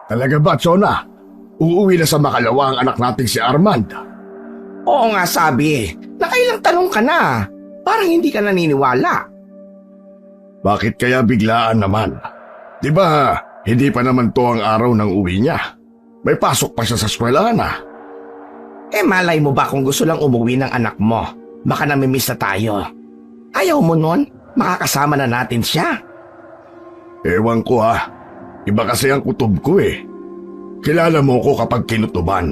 Talaga ba, Chona? Uuwi na sa Makalawa ang anak nating si Armand. Oo nga sabi, nakailang tanong ka na. Parang hindi ka naniniwala. Bakit kaya biglaan naman? Di ba, hindi pa naman to ang araw ng uwi niya. May pasok pa siya sa eskwelahan ah. Malay mo ba kung gusto lang umuwi ng anak mo? Baka namimiss na tayo. Ayaw mo nun? Makakasama na natin siya. Ewan ko ah. Iba kasi ang kutob ko eh. Kilala mo ko kapag kinutuban.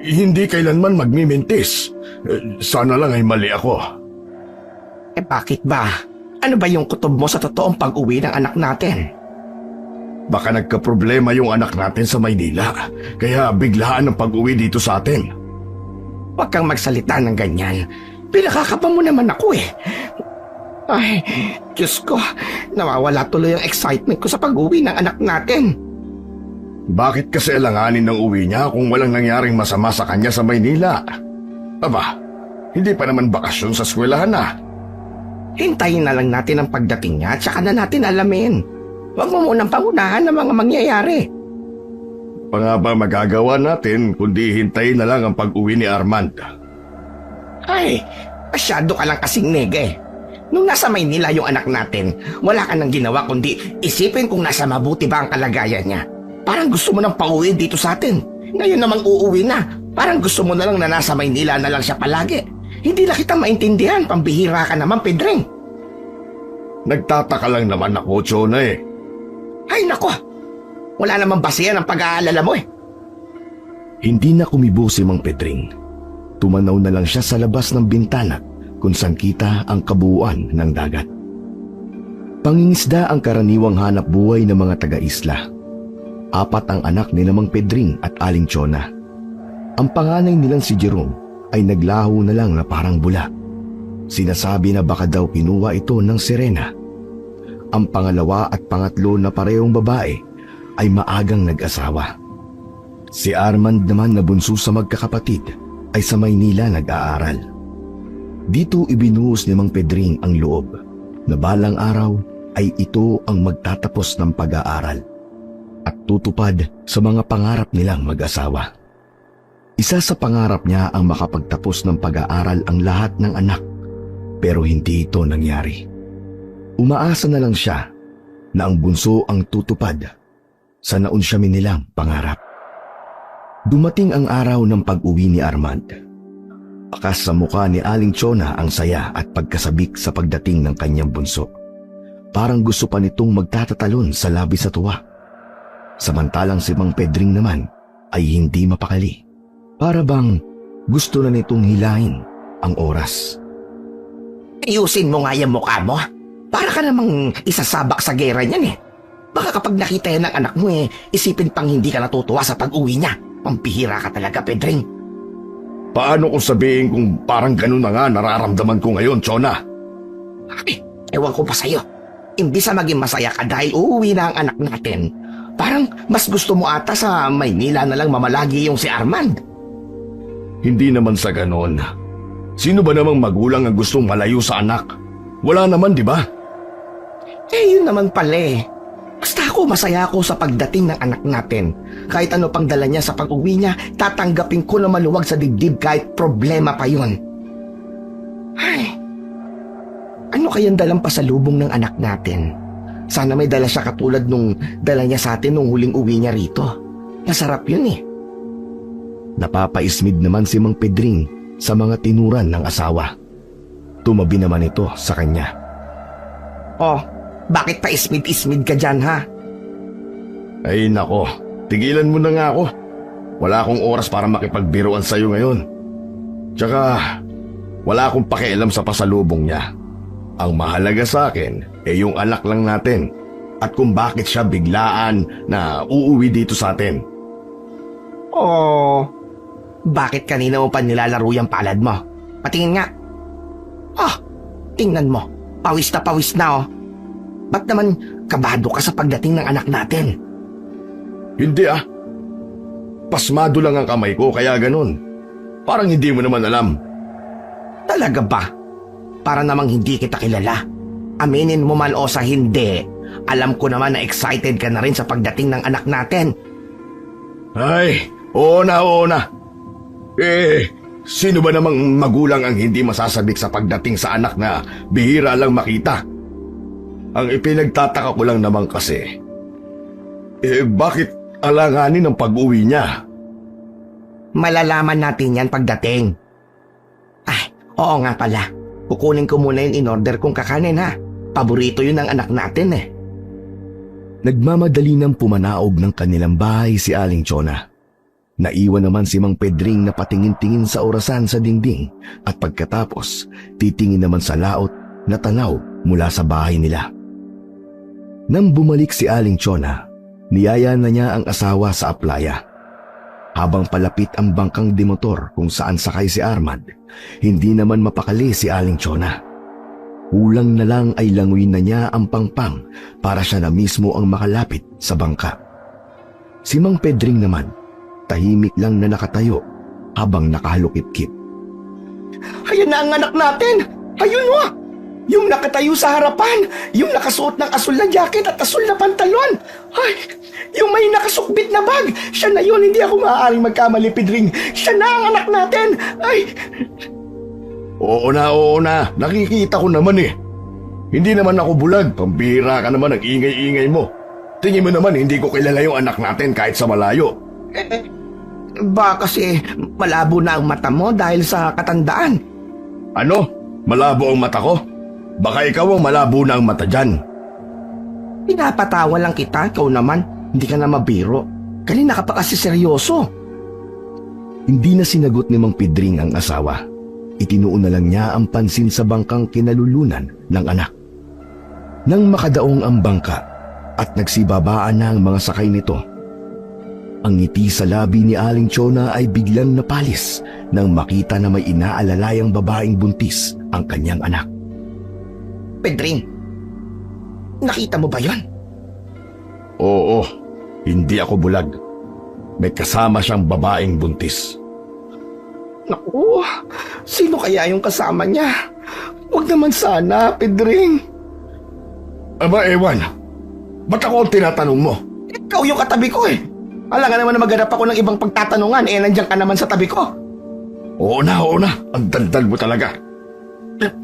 Hindi kailanman magmimintis. Sana lang ay mali ako. Bakit ba? Ano ba yung kutob mo sa totoong pag-uwi ng anak natin? Baka nagkaproblema yung anak natin sa Maynila. Kaya biglaan ang pag-uwi dito sa atin. Huwag kang magsalita ng ganyan. Pinakakapa mo naman ako eh. Ay, Diyos ko, nawawala tuloy ang excitement ko sa pag-uwi ng anak natin. Bakit kasi alanganin ng uwi niya kung walang nangyaring masama sa kanya sa Maynila? Aba, hindi pa naman bakasyon sa eskwelahan na. Hintayin na lang natin ang pagdating niya at saka na natin alamin. Huwag mo munang pangunahan ng mga mangyayari. Pa nga ba magagawa natin kundi hintayin na lang ang pag-uwi ni Armand? Ay, masyado ka lang kasing nege. Nung nasa Maynila yung anak natin, wala ka nang ginawa kundi isipin kung nasa mabuti ba ang kalagayan niya. Parang gusto mo nang pauwi dito sa atin. Ngayon namang uuwi na. Parang gusto mo na lang na nasa Maynila na lang siya palagi. Hindi na kita maintindihan, pambihira ka naman, Pedring. Nagtataka lang naman ako, Chona eh. Ay nako, wala namang basehan ang pag-aalala mo eh. Hindi na kumibo si Mang Pedring. Tumanaw na lang siya sa labas ng bintana kung saan kita ang kabuuan ng dagat. Pangingisda ang karaniwang hanap buhay ng mga taga-isla. 4 ang anak ni Mang Pedring at Aling Chona. Ang panganay nilang si Jerome ay naglaho na lang na parang bula. Sinasabi na baka daw kinuha ito ng sirena. Ang pangalawa at pangatlo na parehong babae ay maagang nag-asawa. Si Armand naman na bunso sa magkakapatid ay sa Maynila nag-aaral. Dito ibinuhos ni Mang Pedring ang loob na balang araw ay ito ang magtatapos ng pag-aaral at tutupad sa mga pangarap nilang mag-asawa. Isa sa pangarap niya ang makapagtapos ng pag-aaral ang lahat ng anak, pero hindi ito nangyari. Umaasa na lang siya na ang bunso ang tutupad sa naunsyami nilang pangarap. Dumating ang araw ng pag-uwi ni Armand. Pakas sa mukha ni Aling Chona ang saya at pagkasabik sa pagdating ng kanyang bunso. Parang gusto pa nitong magtatatalon sa labi sa tuwa. Samantalang si Mang Pedring naman ay hindi mapakali. Para bang gusto na nitong hilahin ang oras. Ayusin mo nga yung mukha mo. Para ka namang isasabak sa gera niyan eh. Baka kapag nakita yan ng anak mo isipin pang hindi ka natutuwa sa pag-uwi niya. Pampihira ka talaga, Pedring. Paano kung sabihin kung parang ganun na nga nararamdaman ko ngayon, Chona? Ay, ewan ko pa sa'yo. Imbis na maging masaya ka dahil uuwi na ang anak natin, parang mas gusto mo ata sa Maynila na lang mamalagi yung si Armand. Hindi naman sa ganon. Sino ba namang magulang ang gustong malayo sa anak? Wala naman, di ba? Yun naman pala eh. Basta masaya ako sa pagdating ng anak natin. Kahit ano pang dala niya sa pag-uwi niya, tatanggapin ko na maluwag sa dibdib kahit problema pa yun. Ay, ano kayang dalang pasalubong ng anak natin? Sana may dala siya katulad nung dala niya sa atin nung huling uwi niya rito. Masarap yun eh. Napapaismid naman si Mang Pedring sa mga tinuran ng asawa. Tumabi naman ito sa kanya. Oh, bakit pa ismid-ismid ka dyan ha? Ay nako, tigilan mo na nga ako. Wala akong oras para makipagbiruan sa'yo ngayon. Tsaka, wala akong pakialam sa pasalubong niya. Ang mahalaga sa akin yung anak lang natin at kung bakit siya biglaan na uuwi dito sa atin. Oh, bakit kanina mo pa nilalaro yung palad mo? Patingin nga. Tingnan mo. Pawis na oh. Ba't naman kabado ka sa pagdating ng anak natin? Hindi Pasmado lang ang kamay ko kaya ganun. Parang hindi mo naman alam. Talaga ba? Para namang hindi kita kilala. Aminin mo man o sa hindi, Alam ko naman na excited ka na rin sa pagdating ng anak natin. Ay, oo na. Sino ba namang magulang ang hindi masasabik sa pagdating sa anak na bihira lang makita? Ang ipinagtataka ko lang naman kasi, bakit alanganin ang pag-uwi niya? Malalaman natin yan pagdating. Ay, oo nga pala. Kukunin ko muna yung in-order kong kakanin ha. Paborito yun ng anak natin eh. Nagmamadali ng pumanaog ng kanilang bahay si Aling Chona. Naiwan naman si Mang Pedring na patingin-tingin sa orasan sa dingding at pagkatapos titingin naman sa laot na tanaw mula sa bahay nila. Nang bumalik si Aling Chona, niyaya na niya ang asawa sa aplaya. Habang palapit ang bangkang demotor kung saan sakay si Armand, hindi naman mapakali si Aling Chona. Kulang na lang ay languin na niya ang pangpang para siya na mismo ang makalapit sa bangka. Si Mang Pedring naman, tahimik lang na nakatayo habang nakahalukip-kip. Ayan na ang anak natin! Ayun mo! Yung nakatayo sa harapan! Yung nakasuot ng asul na jacket at asul na pantalon! Ay! Yung may nakasukbit na bag! Siya na yun! Hindi ako maaaring magkamali, Pedring! Siya na ang anak natin! Ay! Oo na. Nakikita ko naman eh. Hindi naman ako bulag. Pambira ka naman ang ingay-ingay mo. Tingin mo naman hindi ko kilala yung anak natin kahit sa malayo. Ba kasi malabo na ang mata mo dahil sa katandaan. Ano? Malabo ang mata ko? Baka ikaw ang malabo na ang mata dyan. Pinapatawa lang kita, ikaw naman. Hindi ka na mabiro. Kanina ka pa kasi seryoso. Hindi na sinagot ni Mang Pedring ang asawa. Itinuon na lang niya ang pansin sa bangkang kinalulunan ng anak. Nang makadaong ang bangka at nagsibabaan na ang mga sakay nito, ang ngiti sa labi ni Aling Chona ay biglang napalis nang makita na may inaalalayang babaeng buntis ang kanyang anak. Pedring, nakita mo ba yon? Oo, hindi ako bulag. May kasama siyang babaeng buntis. Naku, sino kaya yung kasama niya? Huwag naman sana, Pedring. Aba, ewan. Ba't ako ang tinatanong mo? Ikaw yung katabi ko eh. Alam nga naman na maghanap ako ng ibang pagtatanungan, nandiyan ka naman sa tabi ko. Oo na. Ang daldal mo talaga.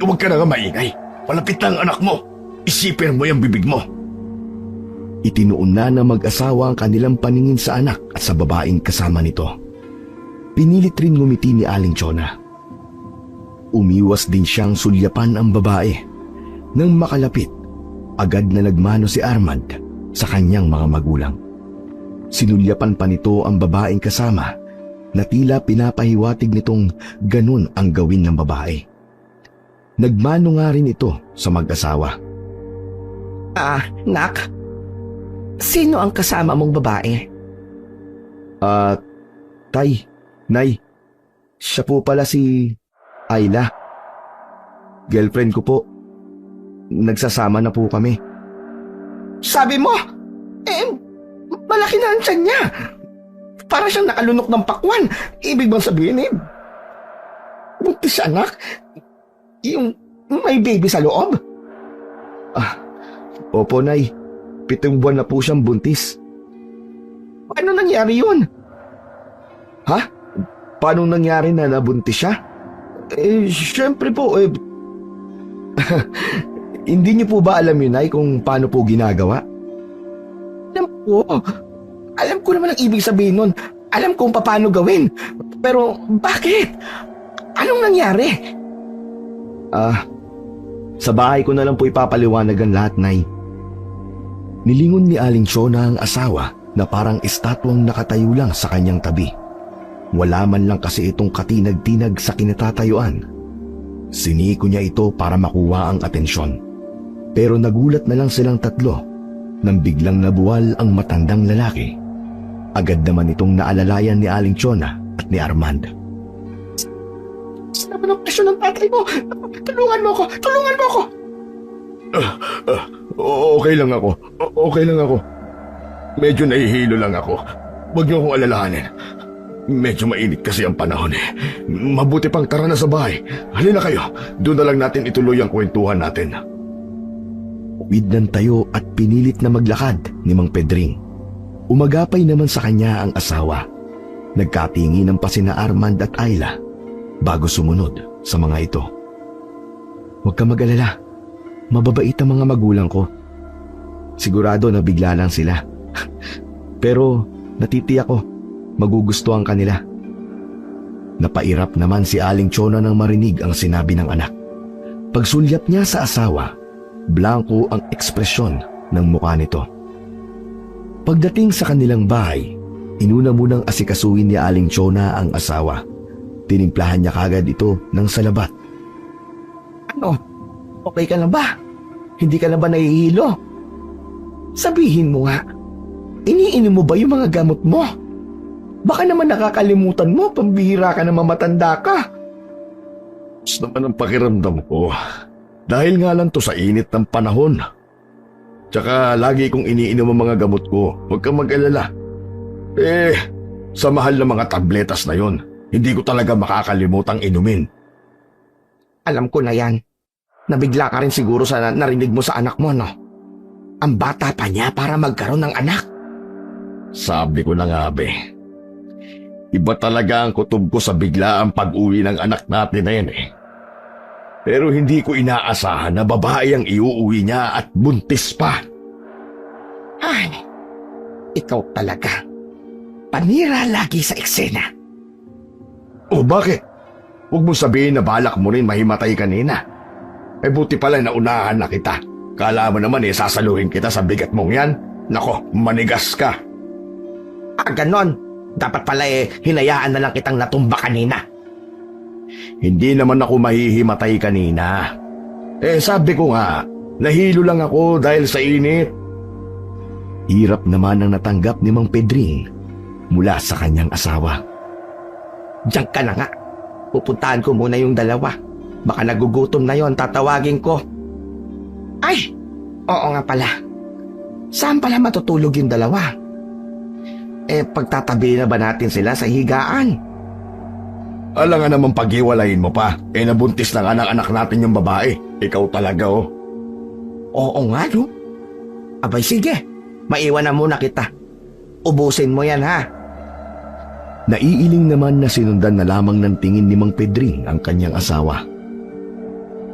Huwag ka na nga maingay. Palapit na ang anak mo. Isipin mo yung bibig mo. Itinuon na ng mag-asawa ang kanilang paningin sa anak at sa babaeng kasama nito. Pinilit rin ngumiti ni Aling Chona. Umiwas din siyang sulyapan ang babae. Nang makalapit, agad na nagmano si Armand sa kanyang mga magulang. Sinulyapan pa nito ang babaeng kasama na tila pinapahiwatig nitong ganun ang gawin ng babae. Nagmano nga rin ito sa mag-asawa. Nak, sino ang kasama mong babae? Tay, Nay, siya po pala si Ayla. Girlfriend ko po. Nagsasama na po kami. Sabi mo, malaki na ang tiyan niya. Para siyang nakalunok ng pakwan. Ibig bang sabihin buntis anak? Yung may baby sa loob? Opo, Nay. 7 buwan na po siyang buntis. Paano nangyari yun? Ha? Paano nangyari na nabuntis siya? Siyempre po, hindi niyo po ba alam yun, Nay, kung paano po ginagawa? Alam ko naman ang ibig sabihin nun. Alam kung paano gawin. Pero bakit? Anong nangyari? Sa bahay ko na lang po ipapaliwanag ang lahat, Nay. Nilingon ni Aling Chona ang asawa na parang estatwang nakatayo lang sa kanyang tabi. Wala man lang kasi itong katinag-tinag sa kinatatayuan. Siniko niya ito para makuha ang atensyon. Pero nagulat na lang silang tatlo nang biglang nabuwal ang matandang lalaki. Agad naman itong naalalayan ni Aling Chona at ni Armand. Sinabi ng presyo ng tatay mo. Tulungan mo ako. Okay lang ako. Medyo nahihilo lang ako. Huwag niyo akong alalahanin. Medyo mainit kasi ang panahon eh. Mabuti pang tara na sa bahay. Halina kayo, doon na lang natin ituloy ang kwentuhan natin. Tuwid ng tayo at pinilit na maglakad ni Mang Pedring. Umagapay naman sa kanya ang asawa. Nagkatinginan pa sina Armand at Ayla bago sumunod sa mga ito. Huwag ka mag-alala. Mababait ang mga magulang ko. Sigurado na bigla lang sila. Pero natitiyak ko, magugustuhan kanila. Napairap naman si Aling Chona nang marinig ang sinabi ng anak. Pagsulyap niya sa asawa, blanko ang ekspresyon ng mukha nito. Pagdating sa kanilang bahay, inuna munang asikasuhin ni Aling Chona ang asawa. Tinimplahan niya kagad ito ng salabat. Ano? Okay ka na ba? Hindi ka na ba nahihilo? Sabihin mo nga, iniinom mo ba yung mga gamot mo? Baka naman nakakalimutan mo, pambihira ka na mamatanda ka. Gusto naman ang pakiramdam ko. Dahil nga lang to sa init ng panahon. Tsaka lagi kong iniinom ang mga gamot ko. Huwag kang mag-alala. Sa mahal na mga tabletas na yon, hindi ko talaga makakalimutang inumin. Alam ko na yan. Nabigla ka rin siguro sa narinig mo sa anak mo, no? Ang bata pa niya para magkaroon ng anak. Sabi ko na nga, be. Iba talaga ang kutob ko sa biglaang pag-uwi ng anak natin na yan, eh. Pero hindi ko inaasahan na babae ang iuuwi niya at buntis pa. Ay, ikaw talaga. Panira lagi sa eksena. O bakit? Huwag mo sabihin na balak mo rin mahimatay kanina. Buti pala naunahan na kita. Kala mo naman sasaluhin kita sa bigat mong yan. Nako, manigas ka. Ganon. Dapat pala hinayaan na lang kitang natumba kanina. Hindi naman ako mahihimatay kanina. Sabi ko nga, nahilo lang ako dahil sa init. Hirap naman ang natanggap ni Mang Pedring mula sa kanyang asawa. Diyan ka na nga. Pupuntahan ko muna yung dalawa. Baka nagugutom na yon, tatawagin ko. Ay, oo nga pala. Saan pala matutulog yung dalawa? Pagtatabi na ba natin sila sa higaan? Alam nga naman paghiwalayin mo pa. Nabuntis na nga ng anak natin yung babae. Ikaw talaga, oh. Oo nga, no? Abay, sige. Maiwan na muna kita. Ubusin mo yan, ha? Naiiling naman na sinundan na lamang ng tingin ni Mang Pedring ang kanyang asawa.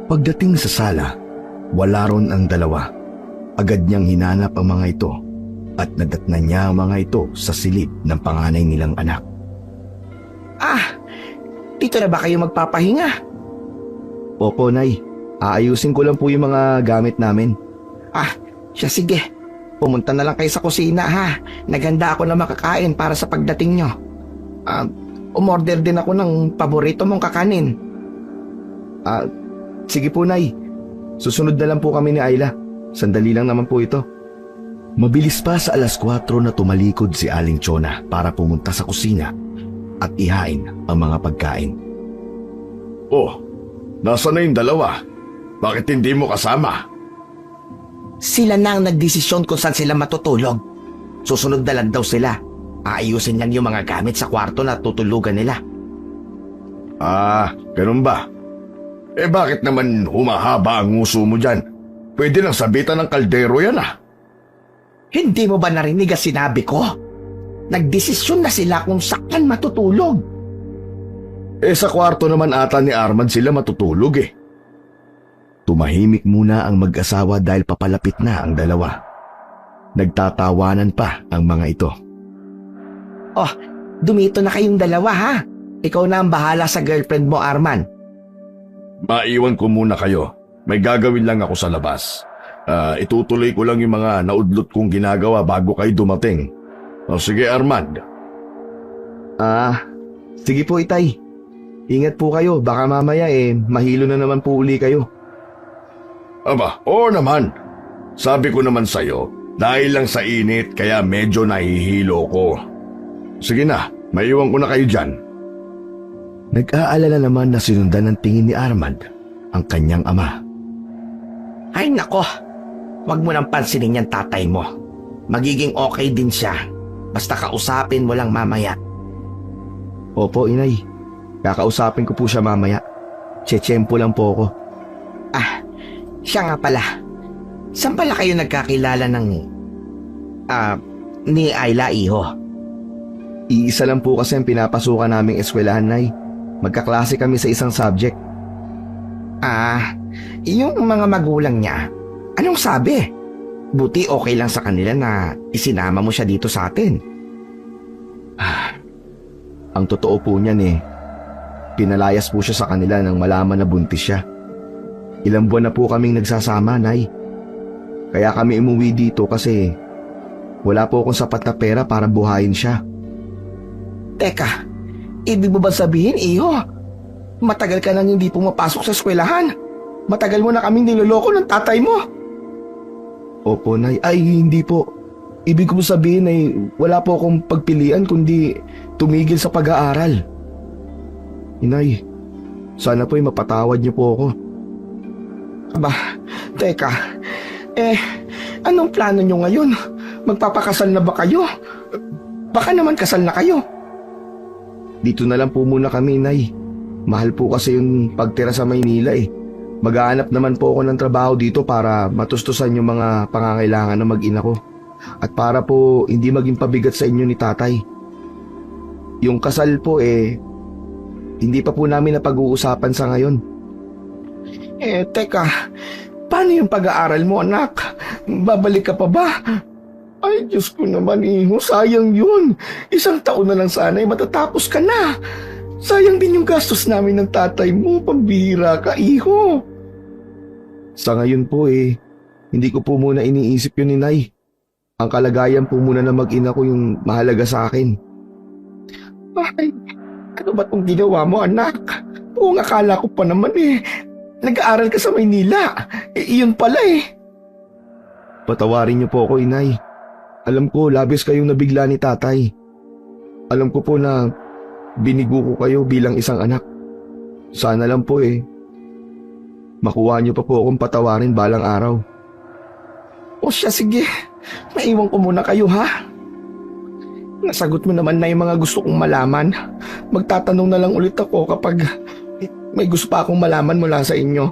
Pagdating sa sala, wala ron ang dalawa. Agad niyang hinanap ang mga ito at nadatnan niya ang mga ito sa silid ng panganay nilang anak. Dito na ba kayo magpapahinga? Opo, Nay. Aayusin ko lang po yung mga gamit namin. Siya sige. Pumunta na lang kayo sa kusina, ha? Naganda ako na makakain para sa pagdating nyo. Umorder din ako ng paborito mong kakanin. Sige po, Nay. Susunod na lang po kami ni Ayla. Sandali lang naman po ito. Mabilis pa sa 4:00 na tumalikod si Aling Chona para pumunta sa kusina at ihain ang mga pagkain. Oh, nasa na yung dalawa? Bakit hindi mo kasama? Sila na ang nagdesisyon kung saan sila matutulog. Susunod na lang daw sila. Aayusin lang yung mga gamit sa kwarto na tutulugan nila. Ganun ba? Bakit naman humahaba ang nguso mo dyan? Pwede nang sabitan ng kaldero yan, Hindi mo ba narinig ang sinabi ko? Nagdesisyon na sila kung saan matutulog. Sa kwarto naman ata ni Armand sila matutulog, Tumahimik muna ang mag-asawa dahil papalapit na ang dalawa. Nagtatawanan pa ang mga ito. Dumito na kayong dalawa, ha? Ikaw na ang bahala sa girlfriend mo, Arman. Maiwan ko muna kayo. May gagawin lang ako sa labas. Itutuloy ko lang yung mga naudlot kong ginagawa bago kayo dumating. Sige, Armand. Sige po, Itay. Ingat po kayo. Baka mamaya mahilo na naman po uli kayo. Aba, oo naman. Sabi ko naman sa'yo, dahil lang sa init kaya medyo nahihilo ko. Sige na, maiwan ko na kayo dyan. Nag-aalala naman na sinundan ng tingin ni Armand ang kanyang ama. Ay nako, wag mo nang pansinin yan tatay mo. Magiging okay din siya. Basta kausapin mo lang mamaya. Opo, Inay. Kakausapin ko po siya mamaya. Tsetsempo lang po ako. Siya nga pala. Saan pala kayo nagkakilala ni Ayla, iho? Iisa lang po kasi ang pinapasukan naming eskwelahan, Nay. Magkaklase kami sa isang subject. Yung mga magulang niya, anong sabi? Buti okay lang sa kanila na isinama mo siya dito sa atin. Ang totoo po niyan pinalayas po siya sa kanila nang malaman na buntis siya. Ilang buwan na po kaming nagsasama, Nay. Kaya kami umuwi dito kasi wala po akong sapat na pera para buhayin siya. Teka, ibig mo ba sabihin, iho? Matagal ka nang hindi pumapasok sa eskwelahan. Matagal mo na kaming niloloko ng tatay mo. Opo, Nay. Ay, hindi po. Ibig ko sabihin ay wala po akong pagpilian kundi tumigil sa pag-aaral. Inay, sana po'y mapatawad niyo po ako. Aba, teka. Anong plano nyo ngayon? Magpapakasal na ba kayo? Baka naman kasal na kayo. Dito na lang po muna kami, Nay. Mahal po kasi yung pagtira sa Maynila Maghahanap naman po ako ng trabaho dito para matustusan yung mga pangangailangan ng mag-ina ko. At para po hindi maging pabigat sa inyo ni tatay. Yung kasal po hindi pa po namin napag-uusapan sa ngayon. Teka. Paano yung pag-aaral mo, anak? Babalik ka pa ba? Ay, Diyos ko naman, iho. Sayang yun. 1 taon na lang sana matatapos ka na. Sayang din yung gastos namin ng tatay mo. Pambira ka, iho. Sa ngayon po hindi ko po muna iniisip yun ni Nay. Ang kalagayan po muna na mag-ina ko yung mahalaga sa akin. Ay, ano ba itong ginawa mo, anak? Buong akala ko pa naman nag-aaral ka sa Maynila. Iyon pala Patawarin niyo po ako, Inay. Alam ko, labis kayong nabigla ni tatay. Alam ko po na binigo ko kayo bilang isang anak. Sana lang po makuha niyo pa po akong patawarin balang araw. O siya, sige. Maiwan ko muna kayo, ha? Nasagot mo naman na yung mga gusto kong malaman. Magtatanong na lang ulit ako kapag may gusto pa akong malaman mula sa inyo.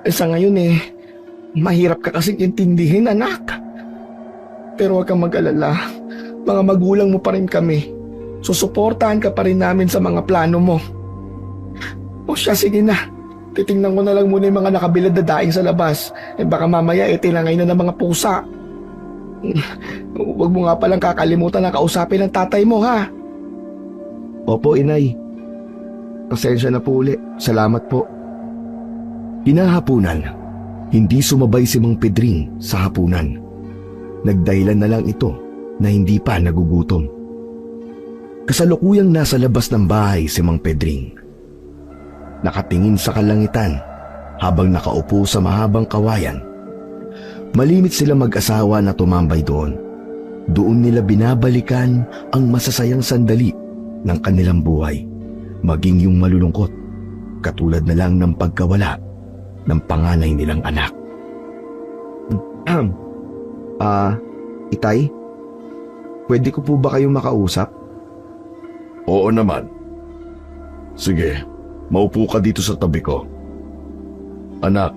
Sa ngayon mahirap ka kasing intindihin, anak. Pero huwag kang mag-alala. Mga magulang mo pa rin kami. Susuportahan ka pa rin namin sa mga plano mo. O siya, sige na. Titingnan ko na lang muna yung mga nakabilad na daing sa labas. Baka mamaya tinangay na ng mga pusa. Huwag mo nga palang kakalimutan na kausapin ng tatay mo, ha? Opo, Inay. Pasensya na po uli. Salamat po. Pinahapunan. Hindi sumabay si Mang Pedring sa hapunan. Nagdahilan na lang ito na hindi pa nagugutom. Kasalukuyang nasa labas ng bahay si Mang Pedring. Nakatingin sa kalangitan habang nakaupo sa mahabang kawayan. Malimit sila mag-asawa na tumambay doon. Doon nila binabalikan ang masasayang sandali ng kanilang buhay, maging yung malulungkot, katulad na lang ng pagkawala ng panganay nilang anak. Itay, pwede ko po ba kayong makausap? Oo naman. Sige, maupo ka dito sa tabi ko. Anak,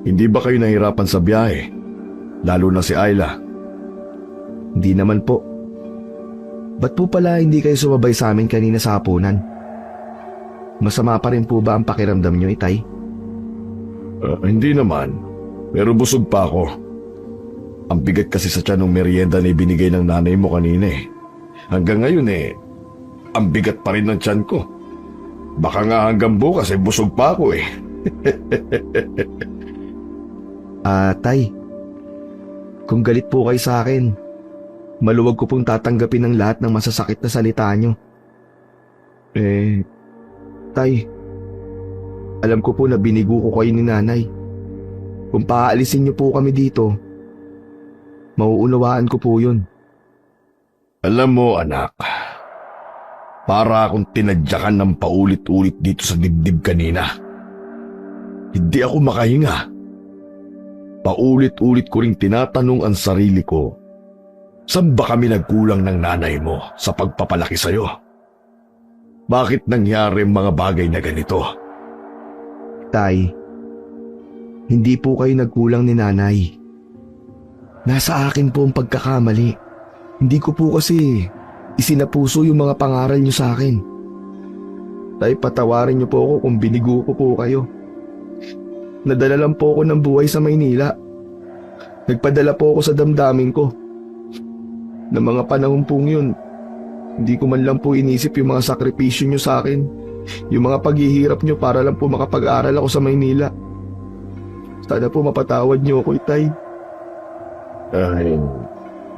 hindi ba kayo nahirapan sa biyahe? Lalo na si Ayla. Hindi naman po. Ba't po pala hindi kayo sumabay sa amin kanina sa hapunan? Masama pa rin po ba ang pakiramdam nyo, Itay? Hindi naman, pero busog pa ako. Ang bigat kasi sa tiyan ng merienda na ibinigay ng nanay mo kanina Hanggang ngayon ang bigat pa rin ng tiyan ko. Baka nga hanggang bukas busog pa ako Tay, kung galit po kayo sa akin, maluwag ko pong tatanggapin ang lahat ng masasakit na salita nyo. Tay, alam ko po na binigo ko kayo ni nanay. Kung paaalisin niyo po kami dito, mauunawaan ko po yun. Alam mo, anak, para akong tinadyakan ng paulit-ulit dito sa dibdib kanina. Hindi ako makahinga. Paulit-ulit ko ring tinatanong ang sarili ko, saan ba kami nagkulang ng nanay mo sa pagpapalaki sa'yo? Bakit nangyari mga bagay na ganito? Tay, hindi po kayo nagkulang ni nanay. Nasa akin po ang pagkakamali. Hindi ko po kasi isinapuso yung mga pangaral niyo sa akin. Tay, patawarin niyo po ako kung binigo ko po kayo. Nadala lang po ako ng buhay sa Maynila. Nagpadala po ako sa damdamin ko. Ng mga panahon pong yun, hindi ko man lang po inisip yung mga sakripisyo niyo sa akin. Yung mga paghihirap niyo para lang po makapag-aral ako sa Maynila. Sana po mapatawad niyo ako, Tay. Ay,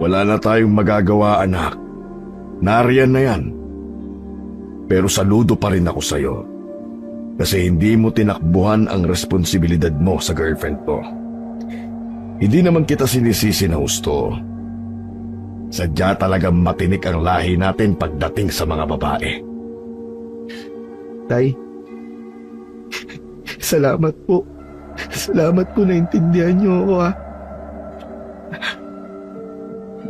wala na tayong magagawa, anak. Nariyan na yan. Pero saludo pa rin ako sa'yo. Kasi hindi mo tinakbuhan ang responsibilidad mo sa girlfriend ko. Hindi naman kita sinisisi na gusto. Sadya talagang matinik ang lahi natin pagdating sa mga babae. Tay, salamat po. Salamat po, naintindihan niyo ako, ha.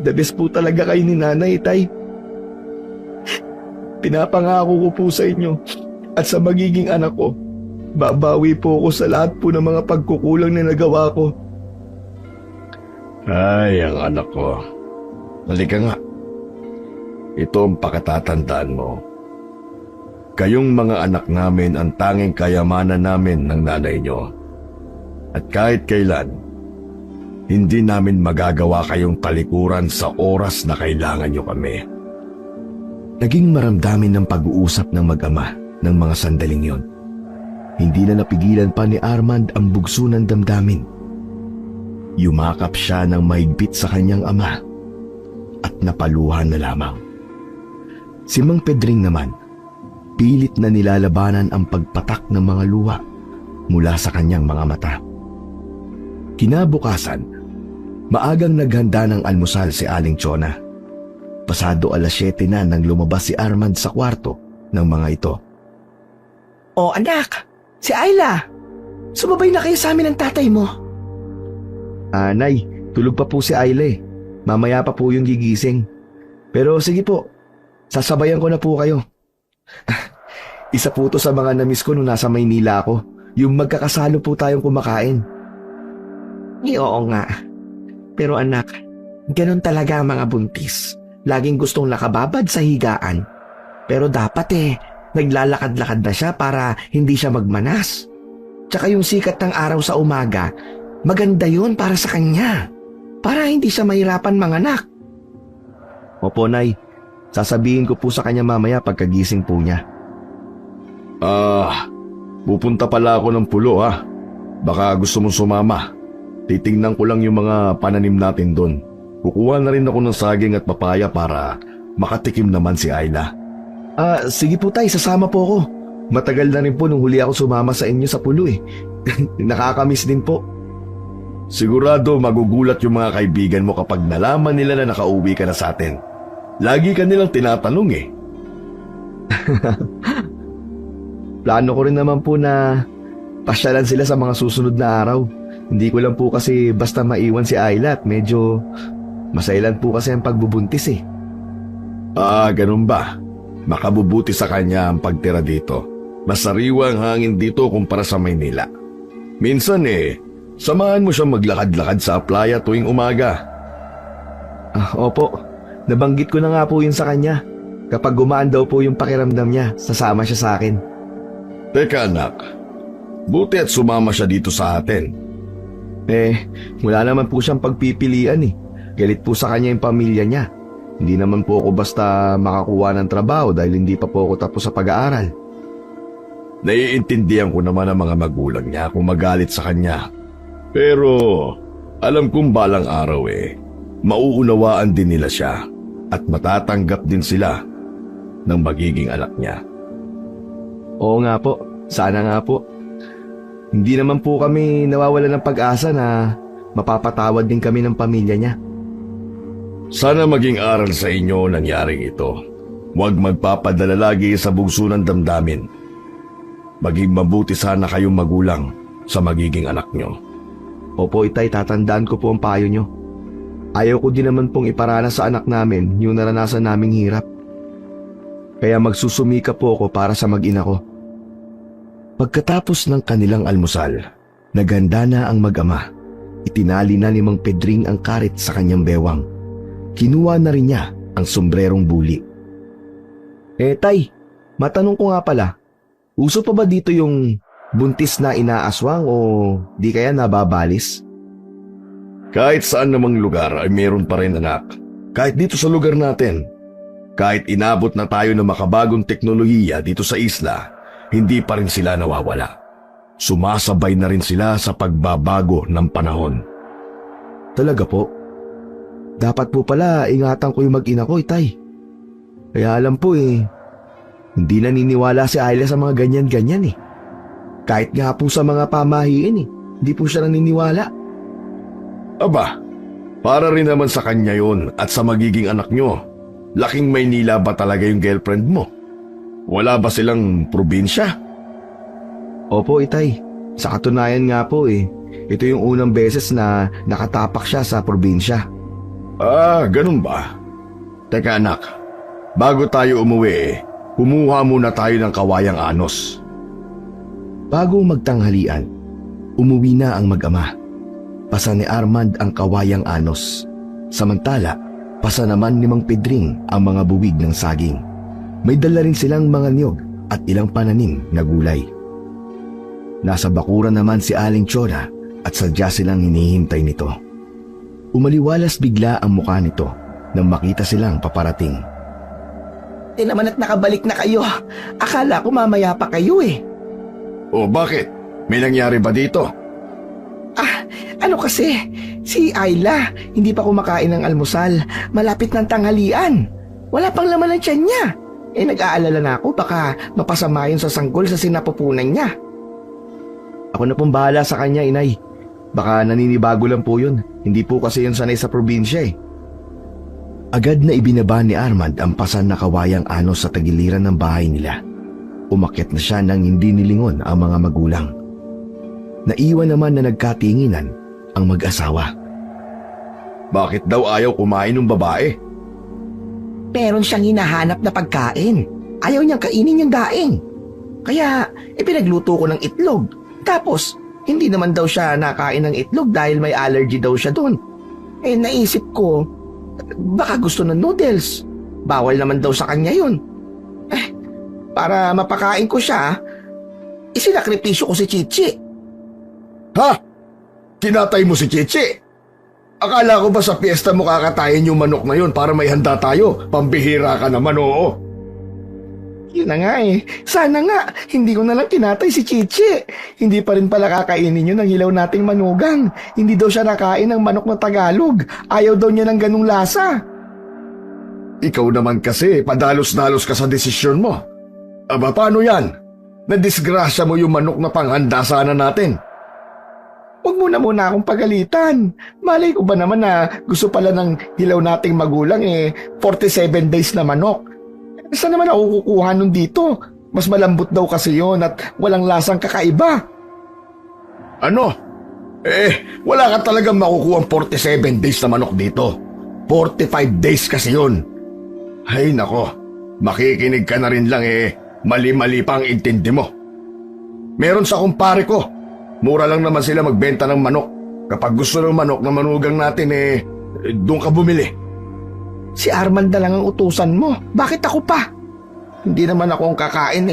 The best po talaga kayo ni Nanay, Tay. Pinapangako ko po sa inyo at sa magiging anak ko, babawi po ako sa lahat po ng mga pagkukulang na nagawa ko. Ay, ang anak ko. Halika nga. Ito ang pakatatandaan mo. Kayong mga anak namin ang tanging kayamanan namin ng nanay nyo. At kahit kailan, hindi namin magagawa kayong talikuran sa oras na kailangan nyo kami. Naging maramdamin ng pag-uusap ng mag-ama ng mga sandaling yon. Hindi na napigilan pa ni Armand ang bugso ng damdamin. Yumakap siya ng mahigpit sa kanyang ama at napaluhan na lamang. Si Mang Pedring naman, pilit na nilalabanan ang pagpatak ng mga luha mula sa kanyang mga mata. Kinabukasan, maagang naghanda ng almusal si Aling Chona. Pasado 7:00 na nang lumabas si Armand sa kwarto ng mga ito. O anak, si Ayla. Sumabay na kayo sa amin ng tatay mo. Nay, tulog pa po si Ayla eh. Mamaya pa po yung gigising. Pero sige po, sasabayan ko na po kayo. Isa po to sa mga namiss ko nung nasa Maynila ako. Yung magkakasalo po tayong kumakain. Oo nga. Pero anak, ganun talaga ang mga buntis. Laging gustong nakababad sa higaan. Pero dapat naglalakad-lakad na siya para hindi siya magmanas. Tsaka yung sikat ng araw sa umaga, maganda yun para sa kanya. Para hindi siya mahirapan manganak. Opo, Nay. Sasabihin ko po sa kanya mamaya pagkagising po niya. Pupunta pala ako ng pulo ha. Baka gusto mong sumama. Titingnan ko lang yung mga pananim natin doon. Kukuha na rin ako ng saging at papaya para makatikim naman si Ayla. Sige po, Tay, sasama po ako. Matagal na rin po nung huli ako sumama sa inyo sa pulo eh. Nakakamiss din po. Sigurado magugulat yung mga kaibigan mo kapag nalaman nila na nakauwi ka na sa atin. Lagi ka nilang tinatanong eh. Plano ko rin naman po na pasyalan sila sa mga susunod na araw. Hindi ko lang po kasi basta maiwan si Ayla at medyo masailan po kasi ang pagbubuntis eh. Ganun ba? Makabubuti sa kanya ang pagtira dito. Masariwa ang hangin dito kumpara sa Maynila. Minsan samahan mo siyang maglakad-lakad sa playa tuwing umaga. Opo, nabanggit ko na nga po yun sa kanya. Kapag gumaan daw po yung pakiramdam niya, sasama siya sa akin. Teka anak, buti at sumama siya dito sa atin. Wala naman po siyang pagpipilian eh. Galit po sa kanya yung pamilya niya. Hindi naman po ako basta makakuha ng trabaho dahil hindi pa po ako tapos sa pag-aaral. Naiintindihan ko naman ang mga magulang niya kung magalit sa kanya. Pero alam kong balang araw mauunawaan din nila siya at matatanggap din sila ng magiging anak niya. Oo nga po, sana nga po. Hindi naman po kami nawawala ng pag-asa na mapapatawad din kami ng pamilya niya. Sana maging aral sa inyo nangyaring ito. Huwag magpapadala lagi sa bugso ng damdamin. Maging mabuti sana kayong magulang sa magiging anak nyo. Opo, Itay, tatandaan ko po ang payo nyo. Ayaw ko din naman pong iparanas sa anak namin yung naranasan naming hirap. Kaya magsusumika po ako para sa mag-ina ko. Pagkatapos ng kanilang almusal, naghanda na ang mag-ama Itinali na ni Mang Pedring ang karit sa kanyang bewang. Kinuha na rin niya ang sombrerong buli. Tay, matanong ko nga pala, uso pa ba dito yung buntis na inaaswang o di kaya nababalis? Kahit saan namang lugar ay meron pa rin anak. Kahit dito sa lugar natin. Kahit inabot na tayo ng makabagong teknolohiya dito sa isla, hindi pa rin sila nawawala. Sumasabay na rin sila sa pagbabago ng panahon. Talaga po? Dapat po pala ingatan ko yung mag-ina ko, Tay. Kaya alam po hindi naniniwala si Ayla sa mga ganyan-ganyan . Kahit nga po sa mga pamahiin hindi po siya naniniwala. Aba, para rin naman sa kanya yon at sa magiging anak nyo. Laking Maynila ba talaga yung girlfriend mo? Wala ba silang probinsya? Opo, Itay. Sa katunayan nga po ito yung unang beses na nakatapak siya sa probinsya. Ah, ganun ba? Teka anak, bago tayo umuwi kumuha muna tayo ng kawayang anos. Bago magtanghalian, umuwi na ang mag-ama. Pasa ni Armand ang kawayang anos. Samantala, pasa naman ni Mang Pedring ang mga buwig ng saging. May dala rin silang mga niyog at ilang pananim na gulay. Nasa bakuran naman si Aling Chora at sadya silang hinihintay nito. Umaliwalas bigla ang mukha nito nang makita silang paparating. Naman at nakabalik na kayo. Akala ko mamaya pa kayo . O bakit? May nangyari ba dito? Ano kasi, si Ayla, hindi pa kumakain ng almusal. Malapit ng tanghalian. Wala pang laman ng tiyan niya. Nag-aalala na ako, baka mapasama yun sa sanggol sa sinapupunan niya. Ako na pong bahala sa kanya, Inay. Baka naninibago lang po yun. Hindi po kasi yun sanay sa probinsya . Agad na ibinaba ni Armand ang pasan na kawayang anos sa tagiliran ng bahay nila. Umakyat na siya nang hindi nilingon ang mga magulang. Naiwan naman na nagkatinginan ang mag-asawa. Bakit daw ayaw kumain ng babae? Meron siyang hinahanap na pagkain. Ayaw niyang kainin yung daing. Kaya pinagluto ko ng itlog. Tapos, hindi naman daw siya nakain ng itlog dahil may allergy daw siya doon. Naisip ko, baka gusto ng noodles. Bawal naman daw sa kanya yun. Para mapakain ko siya, isinakripisyo ko si Chichi. Ha? Kinatay mo si Chichi? Akala ko ba sa piyesta mo kakatayin yung manok na yun para may handa tayo? Pambihira ka naman, oo. Yun na nga . Sana nga, hindi ko na lang kinatay si Chichi. Hindi pa rin pala kakainin yun ng hilaw nating manugang. Hindi daw siya nakain ng manok na Tagalog. Ayaw daw niya ng ganung lasa. Ikaw naman kasi, padalos-dalos ka sa desisyon mo. Aba, paano yan? Nadisgrasya mo yung manok na panghanda sana natin. Huwag mo na muna akong pagalitan. Malay ko ba naman na gusto pala ng hilaw nating magulang 47 days na manok. Saan naman ako kukuha nun dito? Mas malambot daw kasi yon at walang lasang kakaiba. Ano? Wala ka talagang makukuha 47 days na manok dito. 45 days kasi yun. Ay nako, makikinig ka na rin lang mali-mali pa ang intindi mo. Meron sa kumpare ko. Mura lang naman sila magbenta ng manok. Kapag gusto ng manok na manugang natin doon ka bumili. Si Armand na lang ang utusan mo. Bakit ako pa? Hindi naman ako ang kakain .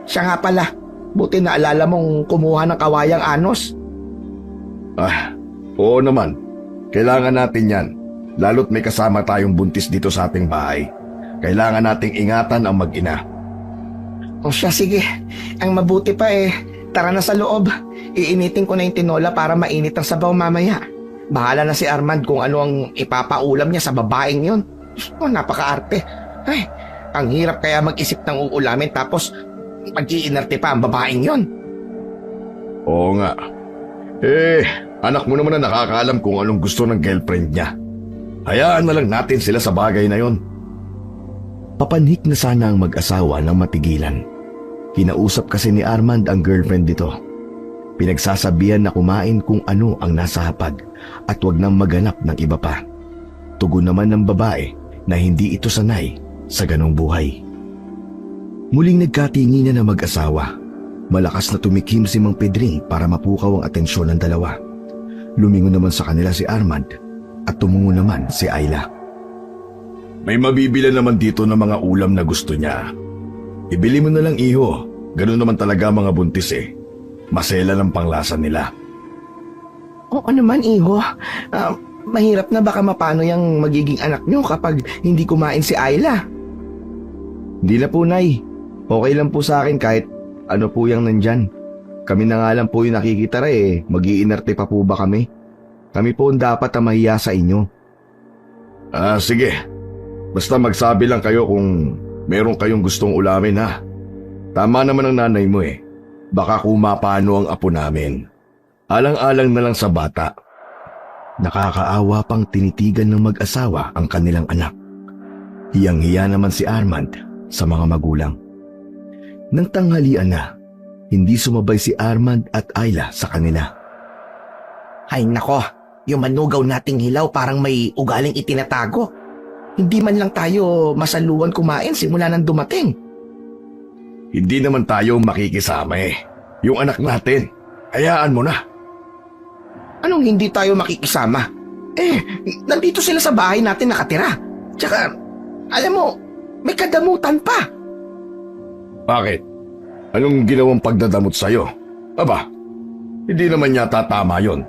Siya nga pala. Buti naalala mong kumuha ng kawayang anos. Oo naman. Kailangan natin yan. Lalo't may kasama tayong buntis dito sa ating bahay. Kailangan nating ingatan ang mag-ina. O siya, sige. Ang mabuti pa tara na sa loob. Iinitin ko na yung tinola para mainit ang sabaw mamaya. Bahala na si Armand kung ano ang ipapaulam niya sa babaeng yun. Napaka-arte. Ang hirap kaya mag-isip ng uulamin tapos pag-iinarte pa ang babaeng yun. Oo nga. Anak mo naman na nakakaalam kung anong gusto ng girlfriend niya. Hayaan na lang natin sila sa bagay na yon. Papanhik na sana ang mag-asawa ng matigilan. Kinausap kasi ni Armand ang girlfriend nito. Pinagsasabihan na kumain kung ano ang nasa hapag at wag nang maganap ng iba pa. Tugon naman ng babae na hindi ito sanay sa ganong buhay. Muling nagkatinginan na mag-asawa. Malakas na tumikim si Mang Pedring para mapukaw ang atensyon ng dalawa. Lumingon naman sa kanila si Armand at tumungo naman si Ayla. May mabibila naman dito ng mga ulam na gusto niya. Ibili mo na lang, iho. Ganun naman talaga mga buntis eh. Masela ng panglasa nila. Oo naman, iho. Mahirap na baka mapano yung magiging anak nyo kapag hindi kumain si Ayla. Hindi na po, Nay. Okay lang po sa akin kahit ano po yung nandyan. Kami na nga lang po yung nakikitara eh. Mag-iinarte pa po ba kami? Kami po ang dapat na mahiya sa inyo. Sige. Basta magsabi lang kayo kung meron kayong gustong ulamin ha. Tama naman ang nanay mo eh. Baka kumapano ang apo namin. Alang-alang na lang sa bata. Nakakaawa pang tinitigan ng mag-asawa ang kanilang anak. Hiyang-hiya naman si Armand sa mga magulang. Nang tanghalian na, hindi sumabay si Armand at Ayla sa kanila. Ay nako, yung manugaw nating hilaw parang may ugaling itinatago. Hindi man lang tayo masaluan kumain simula nang dumating. Hindi naman tayo makikisama eh. Yung anak natin, hayaan mo na. Anong hindi tayo makikisama? Nandito sila sa bahay natin nakatira. Tsaka, alam mo, may kadamutan pa. Bakit? Anong ginawang pagdadamot sa'yo? Aba, hindi naman yata tama yon.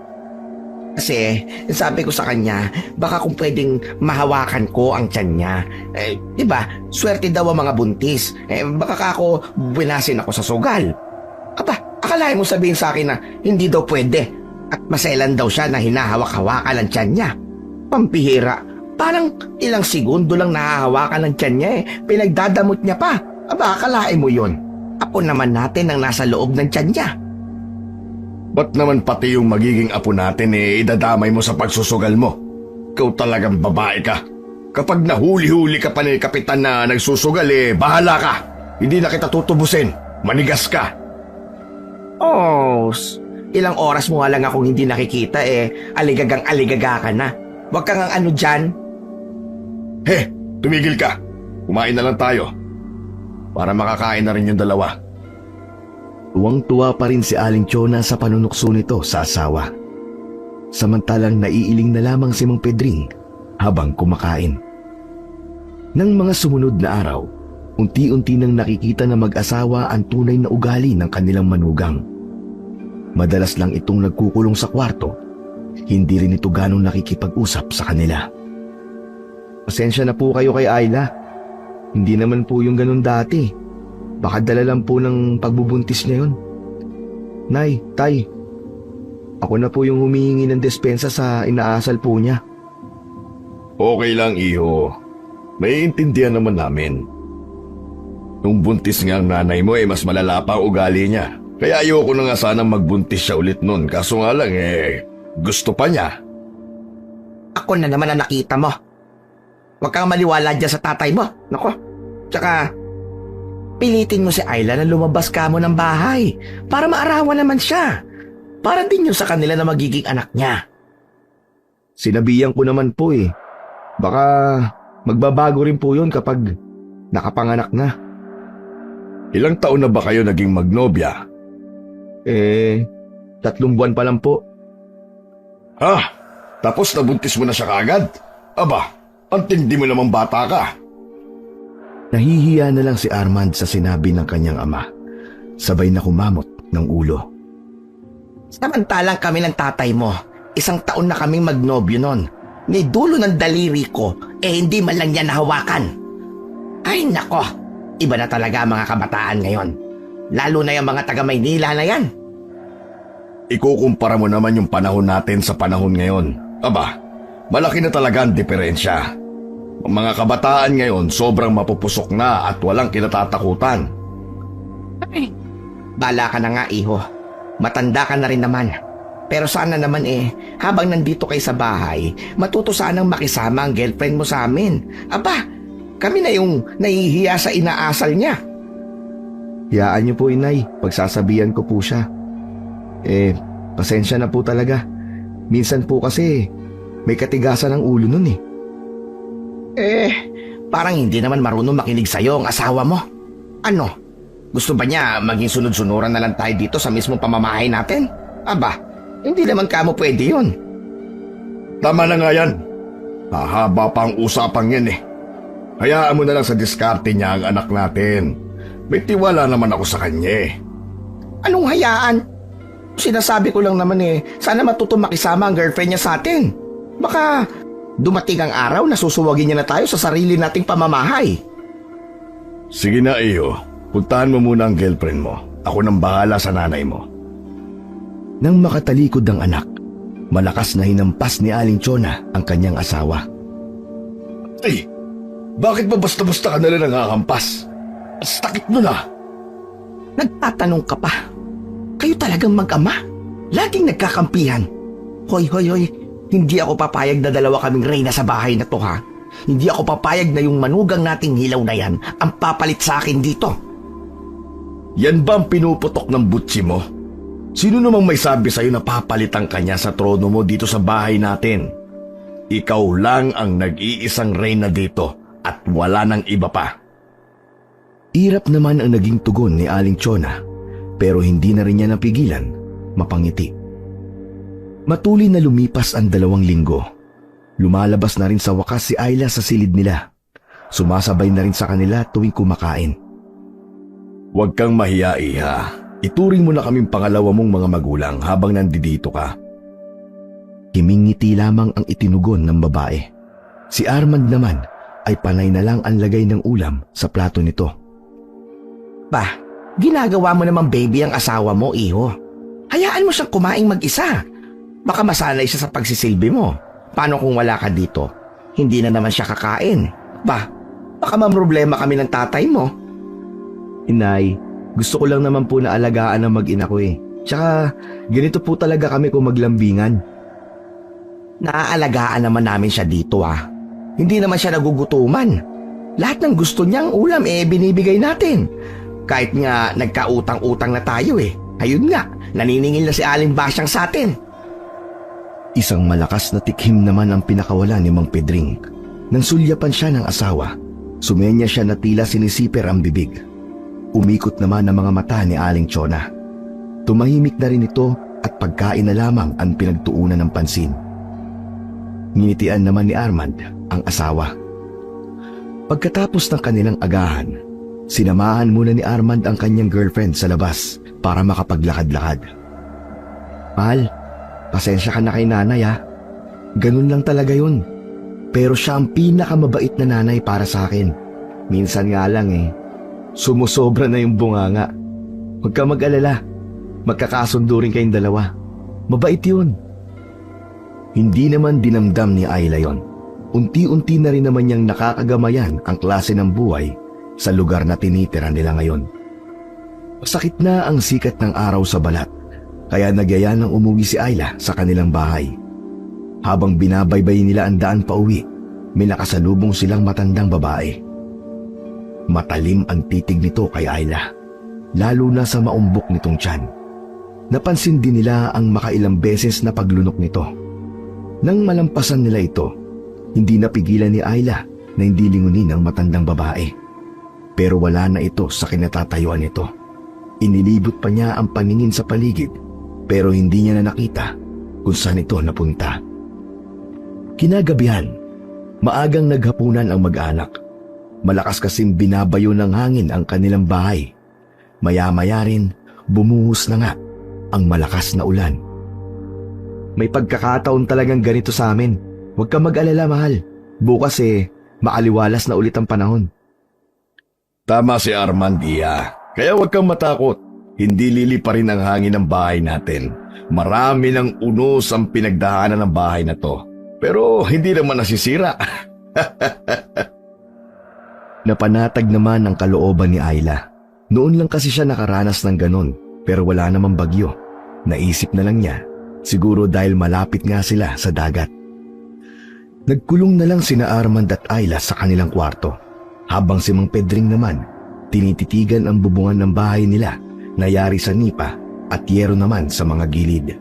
Kasi, sabi ko sa kanya, baka kung pwedeng mahawakan ko ang tiyan niya. Diba, swerte daw ang mga buntis. Baka ako binasin ako sa sugal. Aba, akalain mo sabihin sa akin na hindi daw pwede. At maselan daw siya na hinahawak-hawakan ang tiyan niya. Pampihira, parang ilang segundo lang nahahawakan ang tiyan niya pinagdadamot niya pa. Aba, akalain mo yun. Apo naman natin ang nasa loob ng tiyan niya. Ba't naman pati yung magiging apo natin idadamay mo sa pagsusugal mo? Ikaw talagang babae ka. Kapag nahuli-huli ka pa ni kapitan na nagsusugal bahala ka. Hindi na kita tutubusin. Manigas ka. Oh, ilang oras mo nga lang akong hindi nakikita aligagang aligaga ka na. Huwag kang ano dyan. Tumigil ka. Kumain na lang tayo. Para makakain na rin yung dalawa. Tuwang-tuwa pa rin si Aling Chona sa panunukso nito sa asawa. Samantalang naiiling na lamang si Mang Pedring habang kumakain. Nang mga sumunod na araw, unti-unti nang nakikita na mag-asawa ang tunay na ugali ng kanilang manugang. Madalas lang itong nagkukulong sa kwarto, hindi rin ito ganong nakikipag-usap sa kanila. Pasensya na po kayo kay Ayla. Hindi naman po yung ganon dati. Baka dala lang po ng pagbubuntis niya yun. Nay, Tay, ako na po yung humihingi ng despensa sa inaasal po niya. Okay lang, iho. Maiintindihan naman namin. Nung buntis nga ang nanay mo mas malala pa ang ugali niya. Kaya ayoko na nga sanang magbuntis siya ulit nun. Kaso nga lang gusto pa niya. Ako na naman ang nakita mo. Huwag kang maliwala dyan sa tatay mo. Nako, tsaka pilitin mo si Ayla na lumabas ka mo ng bahay para maarawan naman siya. Para din yun sa kanila na magiging anak niya. Sinabihan ko naman po Baka magbabago rin po yun kapag nakapanganak na. Ilang taon na ba kayo naging magnobya? 3 buwan pa lang po. Tapos nabuntis mo na siya kaagad? Aba, ang tindi mo namang bata ka. Nahihiya na lang si Armand sa sinabi ng kanyang ama. Sabay na kumamot ng ulo. Samantalang kami ng tatay mo, 1 taon na kaming magnobyo nun. Ni dulo ng daliri ko, hindi man lang yan nahawakan. Ay nako, iba na talaga ang mga kabataan ngayon. Lalo na yung mga taga Maynila na yan. Ikukumpara mo naman yung panahon natin sa panahon ngayon. Aba, malaki na talaga ang diferensya. Ang mga kabataan ngayon sobrang mapupusok na at walang kinatatakutan. Ay, bala ka na nga, iho. Matanda ka na rin naman. Pero sana naman habang nandito kayo sa bahay, matuto sanang makisama ang girlfriend mo sa amin. Aba, kami na yung nahihiya sa inaasal niya. Hiyaan niyo po, Inay. Pagsasabihan ko po siya. Pasensya na po talaga. Minsan po kasi may katigasan ng ulo nun Parang hindi naman marunong makinig sa'yo ang asawa mo. Ano? Gusto ba niya maging sunod-sunuran na lang tayo dito sa mismong pamamahay natin? Aba, hindi naman kamo pwede yun. Tama na nga yan. Hahaba pa ang usapang yan eh. Hayaan mo na lang sa diskarte niya ang anak natin. May tiwala naman ako sa kanya eh. Anong hayaan? Sinasabi ko lang naman sana matuto makisama ang girlfriend niya sa atin. Baka dumating ang araw na susuwagin niya na tayo sa sarili nating pamamahay. Sige na iyo, puntahan mo muna ang girlfriend mo. Ako nang bahala sa nanay mo. Nang makatalikod ang anak, malakas na hinampas ni Aling Chona ang kanyang asawa. Ay, bakit ba basta-basta ka nalang nangakampas? Sakit mo na. Nagtatanong ka pa. Kayo talagang mag-ama. Laging nagkakampihan. Hoy. Hindi ako papayag na dalawa kaming reyna sa bahay na to ha. Hindi ako papayag na yung manugang nating hilaw na yan ang papalit sa akin dito. Yan ba ang pinuputok ng butsi mo? Sino namang may sabi sa'yo na papalitan ka niya sa trono mo dito sa bahay natin? Ikaw lang ang nag-iisang reyna dito at wala nang iba pa. Irap naman ang naging tugon ni Aling Chona, pero hindi na rin niya napigilan mapangiti. Matuloy na lumipas ang 2 linggo. Lumalabas na rin sa wakas si Ayla sa silid nila. Sumasabay na rin sa kanila tuwing kumakain. Huwag kang mahiya, iha. Ituring mo na kaming pangalawa mong mga magulang habang nandito ka. Himingiti lamang ang itinugon ng babae. Si Armand naman ay panay na lang ang lagay ng ulam sa plato nito. Bah, ginagawa mo naman baby ang asawa mo, iho. Hayaan mo siyang kumaing mag-isa. Baka masanay siya sa pagsisilbi mo. Paano kung wala ka dito? Hindi na naman siya kakain. Bah, baka mamroblema kami ng tatay mo. Inay, gusto ko lang naman po na alagaan ang mag-ina ko eh. Tsaka, ganito po talaga kami kung maglambingan. Naaalagaan naman namin siya dito ah. Hindi naman siya nagugutuman. Lahat ng gusto niyang ulam binibigay natin. Kahit nga nagkautang-utang na tayo eh. Ayun nga, naniningil na si Aling Basyang sa atin. Isang malakas na tikhim naman ang pinakawala ni Mang Pedring. Nang sulyapan siya ng asawa, sumenya siya na tila sinisiper ang bibig. Umikot naman ang mga mata ni Aling Chona. Tumahimik na rin ito at pagkain na lamang ang pinagtuunan ng pansin. Nginitian naman ni Armand ang asawa. Pagkatapos ng kanilang agahan, sinamahan muna ni Armand ang kanyang girlfriend sa labas para makapaglakad-lakad. Mahal, pasensya ka na kay nanay ha. Ganun lang talaga yun. Pero siya ang pinakamabait na nanay para sa akin. Minsan nga lang sumusobra na yung bunganga. Huwag ka mag-alala. Magkakasundo rin kayong dalawa. Mabait yun. Hindi naman dinamdam ni Ayla yon. Unti-unti na rin naman niyang nakakagamayan ang klase ng buhay sa lugar na tinitira nila ngayon. Masakit na ang sikat ng araw sa balat, kaya nagyaya nang umuwi si Ayla sa kanilang bahay. Habang binabaybay nila ang daan pa uwi, may nakasalubong silang matandang babae. Matalim ang titig nito kay Ayla, lalo na sa maumbok nitong tiyan. Napansin din nila ang makailang beses na paglunok nito. Nang malampasan nila ito, hindi napigilan ni Ayla na hindi lingunin ang matandang babae. Pero wala na ito sa kinatatayuan nito. Inilibot pa niya ang paningin sa paligid, pero hindi niya na nakita kung saan ito napunta. Kinagabihan, maagang naghapunan ang mag-anak. Malakas kasing binabayo ng hangin ang kanilang bahay. Maya-maya rin, bumuhos na nga ang malakas na ulan. May pagkakataon talagang ganito sa amin. Huwag kang mag-alala, mahal. Bukas maaliwalas na ulit ang panahon. Tama si Armand, iya. Kaya huwag kang matakot. Hindi lilipa rin ang hangin ng bahay natin. Marami ng unos ang pinagdaanan ng bahay na to. Pero hindi naman nasisira. Napanatag naman ang kalooban ni Ayla. Noon lang kasi siya nakaranas ng ganon, pero wala namang bagyo. Naisip na lang niya, siguro dahil malapit nga sila sa dagat. Nagkulong na lang sina Armand at Ayla sa kanilang kwarto, habang si Mang Pedring naman, tinititigan ang bubungan ng bahay nila na yari sa nipa at yero naman sa mga gilid.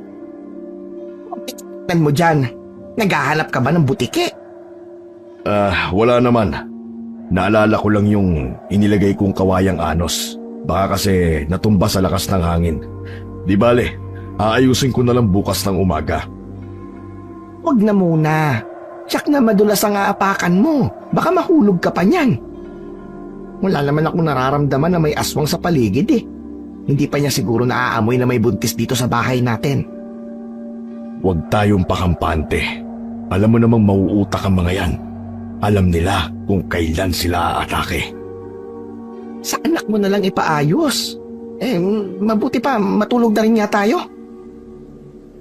Tan mo dyan, naghahanap ka ba ng butike? Wala naman. Naalala ko lang yung inilagay kong kawayang anos. Baka kasi natumba sa lakas ng hangin. Di bale, aayusin ko na lang bukas ng umaga. Huwag na muna. Tiyak na madulas ang aapakan mo. Baka mahulog ka pa niyan. Wala naman ako nararamdaman na may aswang sa paligid eh. Hindi pa niya siguro naaamoy na may buntis dito sa bahay natin. Huwag tayong pakampante. Alam mo namang mauutak ang mga yan. Alam nila kung kailan sila aatake. Sa anak mo na lang ipaayos. Mabuti pa, matulog na rin nga tayo.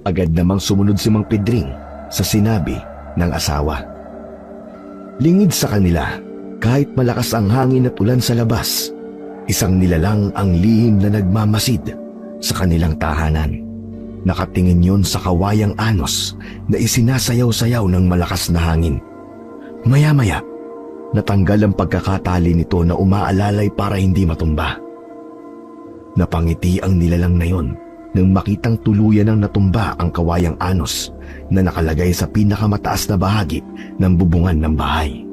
Agad namang sumunod si Mang Pedring sa sinabi ng asawa. Lingid sa kanila, kahit malakas ang hangin at ulan sa labas, isang nilalang ang lihim na nagmamasid sa kanilang tahanan. Nakatingin yon sa kawayang anos na isinasayaw-sayaw ng malakas na hangin. Maya-maya, natanggal ang pagkakatali nito na umaalalay para hindi matumba. Napangiti ang nilalang na yon nang makitang tuluyan ng natumba ang kawayang anos na nakalagay sa pinakamataas na bahagi ng bubungan ng bahay.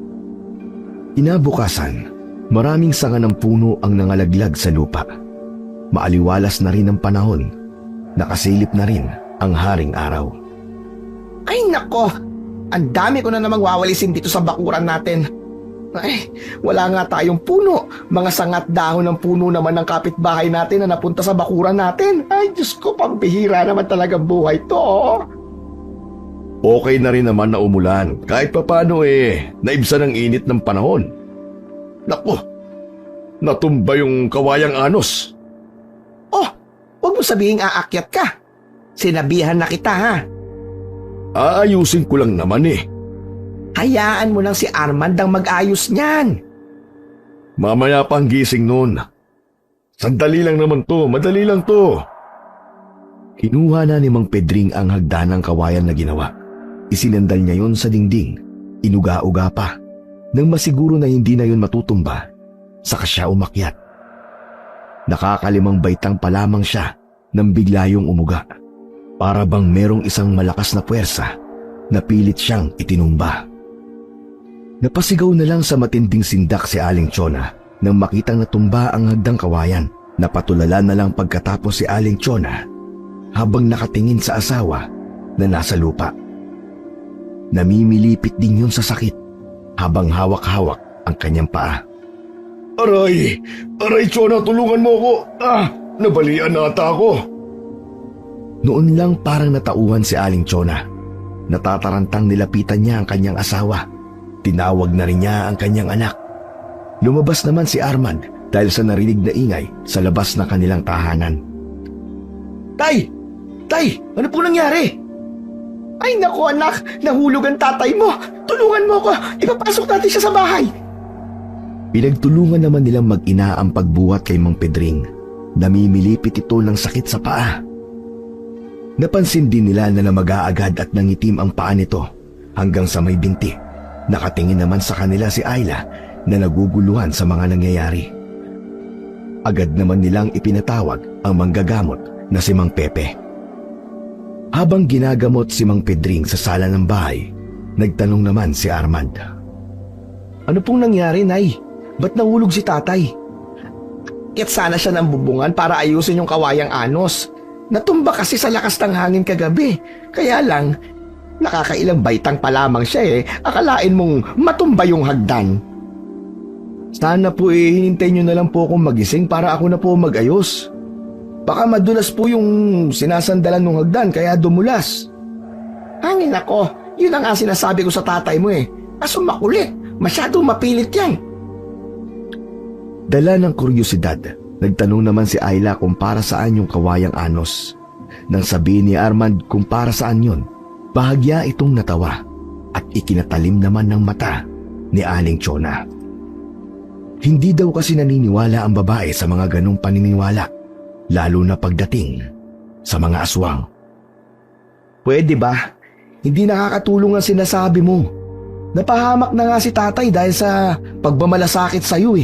Inabukasan, maraming sanga ng puno ang nangalaglag sa lupa. Maaliwalas na rin ang panahon. Nakasilip na rin ang haring araw. Ay nako, ang dami ko na namang wawalisin dito sa bakuran natin. Ay, wala nga tayong puno. Mga sangat dahon ng puno naman ng kapitbahay natin na napunta sa bakuran natin. Ay, Diyos ko, pambihira naman talaga buhay to. Okay na rin naman na umulan. Kahit papano naibsan ang init ng panahon. Naku, natumba yung kawayang anos. Oh, huwag mo sabihing aakyat ka. Sinabihan na kita ha. Aayusin ko lang naman Hayaan mo lang si Armand ang mag-ayos niyan. Mamaya pang gising noon. Sandali lang naman to, madali lang to. Kinuha na ni Mang Pedring ang hagdanang kawayan na ginawa. Isinandal niya yon sa dingding. Inuga-uga pa. Nang masiguro na hindi na yon matutumba, saka siya umakyat. Nakakalimang baitang pa lamang siya nang bigla yung umuga. Para bang merong isang malakas na puwersa na pilit siyang itinumba. Napasigaw na lang sa matinding sindak si Aling Chona nang makitang natumba ang hagdang kawayan. Napatulala na lang pagkatapos si Aling Chona habang nakatingin sa asawa na nasa lupa. Namimilipit din yun sa sakit habang hawak-hawak ang kanyang paa. Aray! Aray, Chona, tulungan mo ako! Nabalian na ata ako! Noon lang parang natauhan si Aling Chona. Natatarantang nilapitan niya ang kanyang asawa. Tinawag na rin niya ang kanyang anak. Lumabas naman si Armand dahil sa narinig na ingay sa labas ng kanilang tahanan. Tay! Tay! Ano po nangyari? Ay naku anak, nahulog ang tatay mo. Tulungan mo ko, ipapasok natin siya sa bahay. Pinagtulungan naman nilang mag-ina ang pagbuhat kay Mang Pedring. Namimilipit ito ng sakit sa paa. Napansin din nila na namaga-agad at nangitim ang paa nito hanggang sa may binti. Nakatingin naman sa kanila si Ayla na naguguluhan sa mga nangyayari. Agad naman nilang ipinatawag ang manggagamot na si Mang Pepe. Habang ginagamot si Mang Pedring sa sala ng bahay, nagtanong naman si Armand. Ano pong nangyari, Nay? Ba't nahulog si tatay? Kit sana siya ng bubungan para ayusin yung kawayang anos. Natumba kasi sa lakas ng hangin kagabi. Kaya lang, nakakailang baitang pa lamang siya Akalain mong matumba yung hagdan. Sana po hinintay nyo na lang po akong magising para ako na po mag-ayos. Baka madulas po yung sinasandalan ng hagdan kaya dumulas. Hangin ako, yun ang sinasabi ko sa tatay mo Kaso makulit, masyadong mapilit yan. Dala ng kuryosidad, nagtanong naman si Ayla kung para saan yung kawayang anos. Nang sabihin ni Armand kung para saan yun, bahagya itong natawa at ikinatalim naman ng mata ni Aling Chona. Hindi daw kasi naniniwala ang babae sa mga ganong paniniwala, lalo na pagdating sa mga aswang. Pwede ba? Hindi nakakatulong ang sinasabi mo. Napahamak na nga si tatay dahil sa pagmamalasakit sa'yo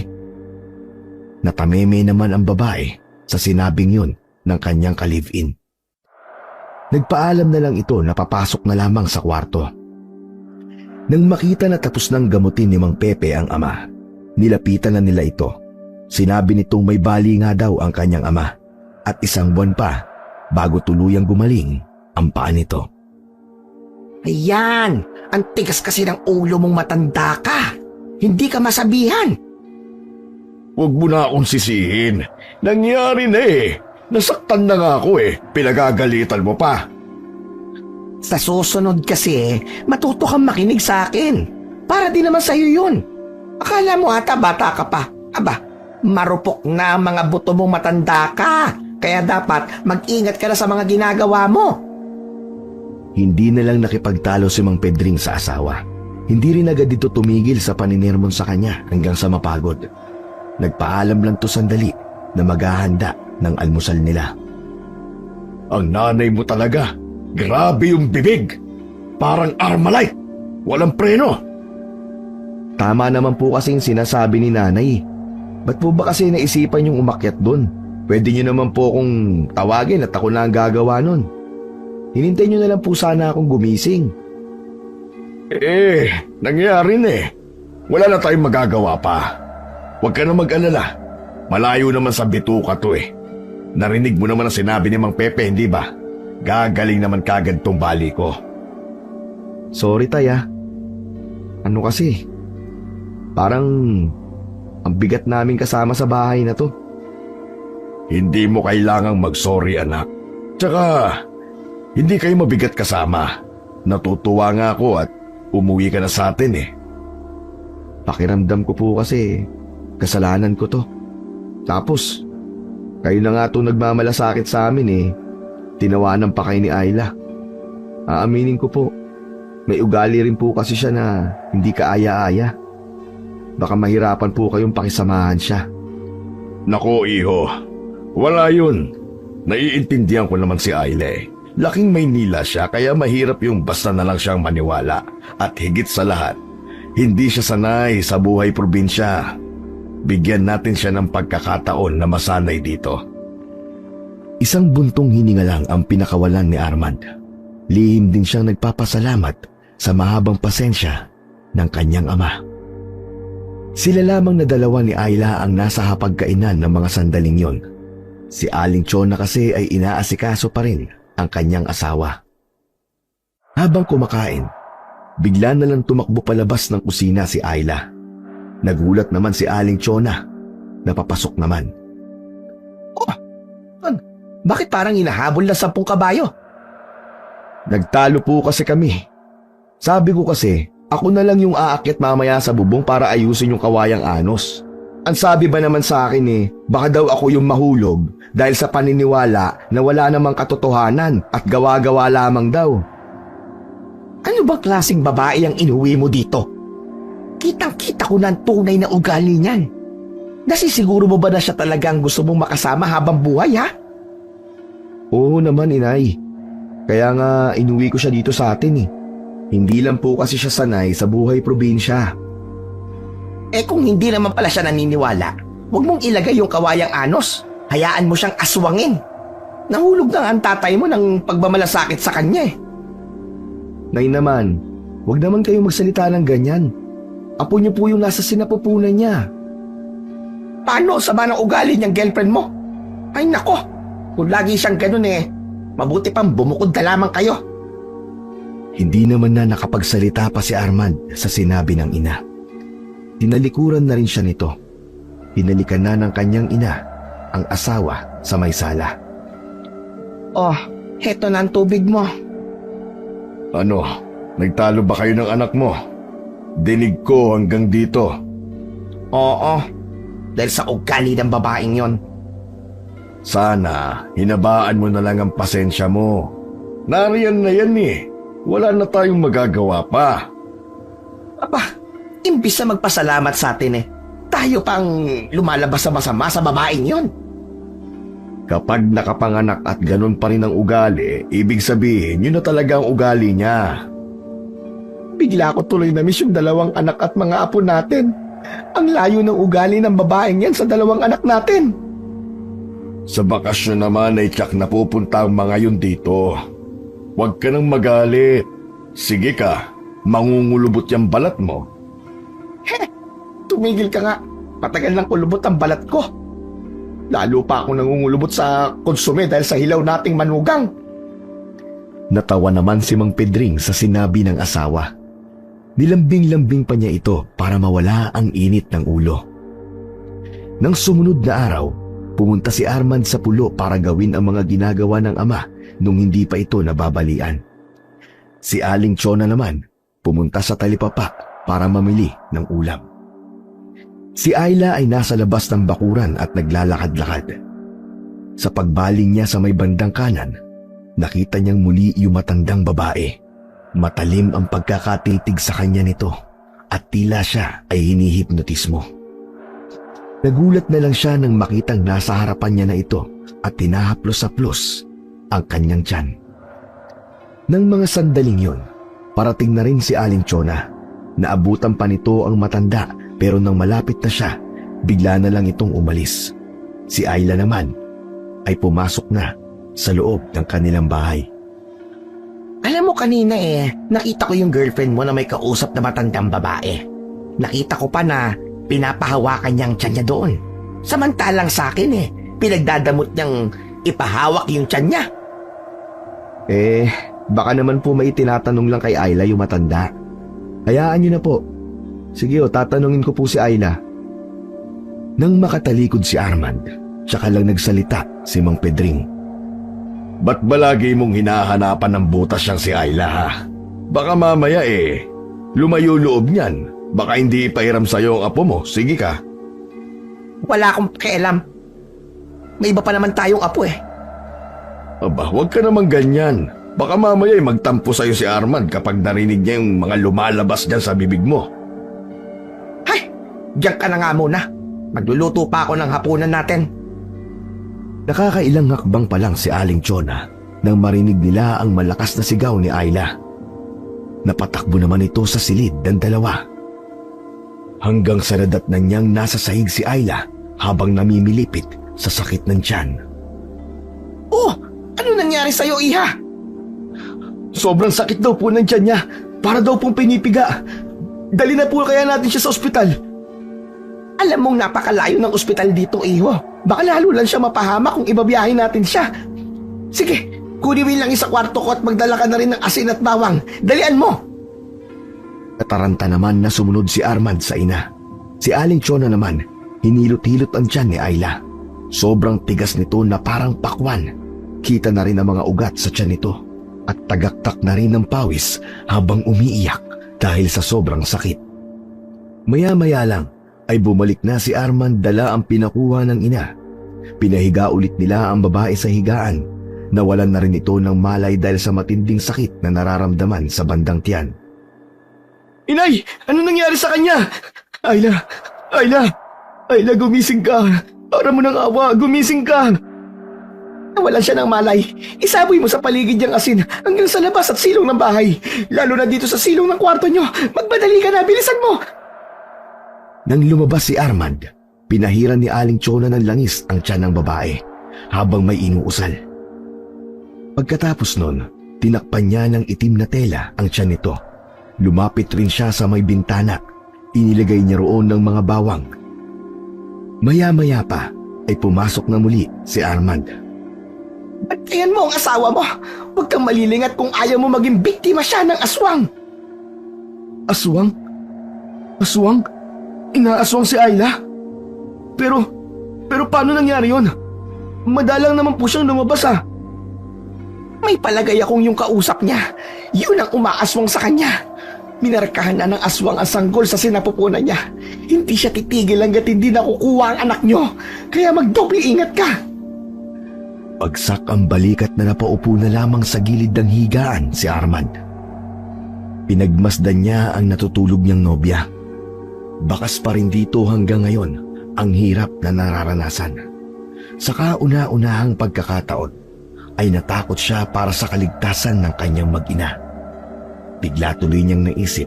Natameme naman ang babae sa sinabing yun ng kanyang ka-live-in. Nagpaalam na lang ito na papasok na lamang sa kwarto. Nang makita na tapos nang gamutin ni Mang Pepe ang ama, nilapitan na nila ito. Sinabi nitong may bali nga daw ang kanyang ama at 1 buwan pa bago tuluyang gumaling ang paa nito. Ayan, ang tigas kasi ng ulo mong matanda ka. Hindi ka masabihan. Huwag mo na akong sisihin. Nangyari na eh. Nasaktan na nga ako eh. Pinagagalitan mo pa. Sa susunod kasi, matuto kang makinig sa akin. Para din naman sa'yo yun. Akala mo ata bata ka pa. Aba, marupok na ang mga buto mong matanda ka. Kaya dapat mag-ingat ka na sa mga ginagawa mo. Hindi na lang nakipagtalo si Mang Pedring sa asawa. Hindi rin agad dito tumigil sa paninirmon sa kanya hanggang sa mapagod. Nagpaalam lang to sandali na maghahanda ng almusal nila. Ang nanay mo talaga. Grabe yung bibig. Parang Armalite. Walang preno. Tama naman po kasing sinasabi ni nanay. Ba't po ba kasi naisipan yung umakyat doon? Pwede niyo naman po akong tawagin at ako na ang gagawa nun. Hinintay niyo na lang po sana akong gumising. Nangyari na eh. Wala na tayong magagawa pa. Huwag ka na mag-alala. Malayo naman sa bituka to eh. Narinig mo naman ang sinabi ni Mang Pepe, hindi ba? Gagaling naman kagad tong bali ko. Sorry tay ah. Ano kasi? Parang ang bigat namin kasama sa bahay na to. Hindi mo kailangang mag-sorry anak. Tsaka, hindi kayo mabigat kasama. Natutuwa nga ako at umuwi ka na sa atin eh. Pakiramdam ko po kasi kasalanan ko to. Tapos, kayo na nga itong nagmamalasakit sa amin eh. Tinawanan pa kayo ni Ayla. Aaminin ko po, may ugali rin po kasi siya na hindi kaaya-aya. Baka mahirapan po kayong pakisamahan siya. Nako iho, wala yun. Naiintindihan ko naman si Ayla eh. Laking Maynila siya kaya mahirap yung basta na lang siyang maniwala. At higit sa lahat, hindi siya sanay sa buhay probinsya. Bigyan natin siya ng pagkakataon na masanay dito. Isang buntong hininga lang ang pinakawalan ni Armand. Lihim din siyang nagpapasalamat sa mahabang pasensya ng kanyang ama. Sila lamang na dalawa ni Ayla ang nasa hapagkainan ng mga sandaling yon. Si Aling Chona kasi ay inaasikaso pa rin ang kanyang asawa. Habang kumakain, bigla na lang tumakbo palabas ng kusina si Ayla. Nagulat naman si Aling Chona. Napapasok naman. Bakit parang hinahabol na 10 kabayo? Nagtalo po kasi kami. Sabi ko kasi, ako na lang yung aakyat mamaya sa bubong para ayusin yung kawayang anos. Ang sabi ba naman sa akin baka daw ako yung mahulog dahil sa paniniwala na wala namang katotohanan at gawa-gawa lamang daw. Ano bang klaseng babae ang inuwi mo dito? Kitang-kita ko na ang tunay na ugali niyan. Nasisiguro mo ba na siya talagang gusto mong makasama habang buhay ha? Oo naman inay. Kaya nga inuwi ko siya dito sa atin eh. Hindi lang po kasi siya sanay sa buhay probinsya. Kung hindi naman pala siya naniniwala, huwag mong ilagay yung kawayang anos. Hayaan mo siyang aswangin. Nahulog na ang tatay mo ng pagmamalasakit sa kanya eh. Nay naman, huwag naman kayong magsalita ng ganyan. Apo niyo po yung nasa sinapupunan niya. Paano sama ng ugali niyang girlfriend mo? Ay nako, kung lagi siyang ganun mabuti pang bumukod na lamang kayo. Hindi naman na nakapagsalita pa si Armand sa sinabi ng ina. Tinalikuran na rin siya nito. Hinalikan na ng kanyang ina ang asawa sa may sala. Oh, heto na ang tubig mo. Ano, nagtalo ba kayo ng anak mo? Dinig ko hanggang dito. Oo, dahil sa ugali ng babaeng yon. Sana, hinabaan mo na lang ang pasensya mo. Nariyan na yan eh. Wala na tayong magagawa pa. Aba, imbis na magpasalamat sa atin tayo pang lumalabas sa masama sa babaeng yon. Kapag nakapanganak at ganun pa rin ang ugali, ibig sabihin yun na talaga ang ugali niya. Bigla ko tuloy na miss yung 2 anak at mga apo natin. Ang layo ng ugali ng babaeng yan sa 2 anak natin. Sa bakasyon naman ay tiyak na pupunta ang mga yun dito. Huwag ka nang magalit. Sige ka, mangungulubot yung balat mo. Tumigil ka nga. Patagal ng kulubot ang balat ko. Lalo pa ako nangungulubot sa konsume dahil sa hilaw nating manugang. Natawa naman si Mang Pedring sa sinabi ng asawa. Nilambing-lambing pa niya ito para mawala ang init ng ulo. Nang sumunod na araw, pumunta si Armand sa pulo para gawin ang mga ginagawa ng ama nung hindi pa ito nababalian. Si Aling Chona naman, pumunta sa talipapa para mamili ng ulam. Si Ayla ay nasa labas ng bakuran at naglalakad-lakad. Sa pagbaling niya sa may bandang kanan, nakita niyang muli yung matandang babae. Matalim ang pagkakatitig sa kanya nito at tila siya ay hinihipnotismo. Nagulat na lang siya nang makitang nasa harapan niya na ito at tinahaplos-haplos ang kanyang tiyan. Nang mga sandaling yon, parating na rin si Aling Chona. Naabutan pa nito ang matanda pero nang malapit na siya, bigla na lang itong umalis. Si Ayla naman ay pumasok na sa loob ng kanilang bahay. Alam mo kanina nakita ko yung girlfriend mo na may kausap na matandang babae. Nakita ko pa na pinapahawakan niyang tiyan niya doon. Samantalang sa akin pinagdadamot niyang ipahawak yung tiyan niya. Baka naman po may tinatanong lang kay Ayla yung matanda. Hayaan niyo na po. Sige tatanungin ko po si Ayla. Nang makatalikod si Armand, tsaka lang nagsalita si Mang Pedring. Ba't ba lagi mong hinahanapan ng butas siyang si Ayla ha? Baka mamaya lumayo loob niyan. Baka hindi ipahiram sa'yo ang apo mo. Sige ka. Wala akong pakialam. May iba pa naman tayong apo Aba, huwag ka naman ganyan. Baka mamaya magtampo sa'yo si Armand kapag narinig niya yung mga lumalabas dyan sa bibig mo. Hay! Diyan ka na nga muna. Magluluto pa ako ng hapunan natin. Nakakailang hakbang pa lang si Aling Chona nang marinig nila ang malakas na sigaw ni Ayla. Napatakbo naman ito sa silid ng dalawa. Hanggang sa nadatnan niyang nasa sahig si Ayla habang namimilipit sa sakit ng tiyan. Oh! Ano nangyari sa'yo, iha? Sobrang sakit daw po ng tiyan niya. Para daw pong pinipiga. Dali na po kaya natin siya sa ospital. Alam mong napakalayo ng ospital dito, iho. Baka lalo lang siya mapahama kung ibabiyahin natin siya. Sige, kunin mo lang sa kwarto ko at magdala ka na rin ng asin at bawang. Dalian mo! Nataranta naman na sumunod si Armand sa ina. Si Aling Chona naman, hinilot-hilot ang tiyan ni Ayla. Sobrang tigas nito na parang pakwan. Kita na rin ang mga ugat sa tiyan nito at tagaktak na rin ng pawis habang umiiyak dahil sa sobrang sakit. Maya-maya lang ay bumalik na si Armand dala ang pinakuha ng ina. Pinahiga ulit nila ang babae sa higaan. Nawalan na rin ito ng malay dahil sa matinding sakit na nararamdaman sa bandang tiyan. Inay! Ano nangyari sa kanya? Ayla! Ayla! Ayla, gumising ka! Para mo ng awa, gumising ka! Nawalan siya ng malay. Isaboy mo sa paligid niyang asin hanggang sa labas at silong ng bahay. Lalo na dito sa silong ng kwarto niyo. Magmadali ka na, bilisan mo! Nang lumabas si Armand, pinahiran ni Aling Chona ng langis ang tiyan ng babae habang may inuusal. Pagkatapos nun, tinakpan niya ng itim na tela ang tiyan nito. Lumapit rin siya sa may bintana. Inilagay niya roon ng mga bawang. Maya-maya pa ay pumasok na muli si Armand. Bantayan mo ang asawa mo. Huwag kang malilingat kung ayaw mo maging biktima siya ng aswang. Aswang? Aswang? Inaaswang si Ayla? Pero paano nangyari yon? Madalang naman po siyang lumabas May palagay akong yung kausap niya. Yun ang umaaswang sa kanya. Minarkahan na ng aswang ang sanggol sa sinapupunan niya. Hindi siya titigil hanggat hindi nakukuha ang anak niyo. Kaya magdoble ingat ka. Bagsak ang balikat na napaupo na lamang sa gilid ng higaan si Armand. Pinagmasdan niya ang natutulog niyang nobya. Bakas pa rin dito hanggang ngayon ang hirap na nararanasan. Sa kauna-unahang pagkakataon ay natakot siya para sa kaligtasan ng kanyang mag-ina. Bigla tuloy niyang naisip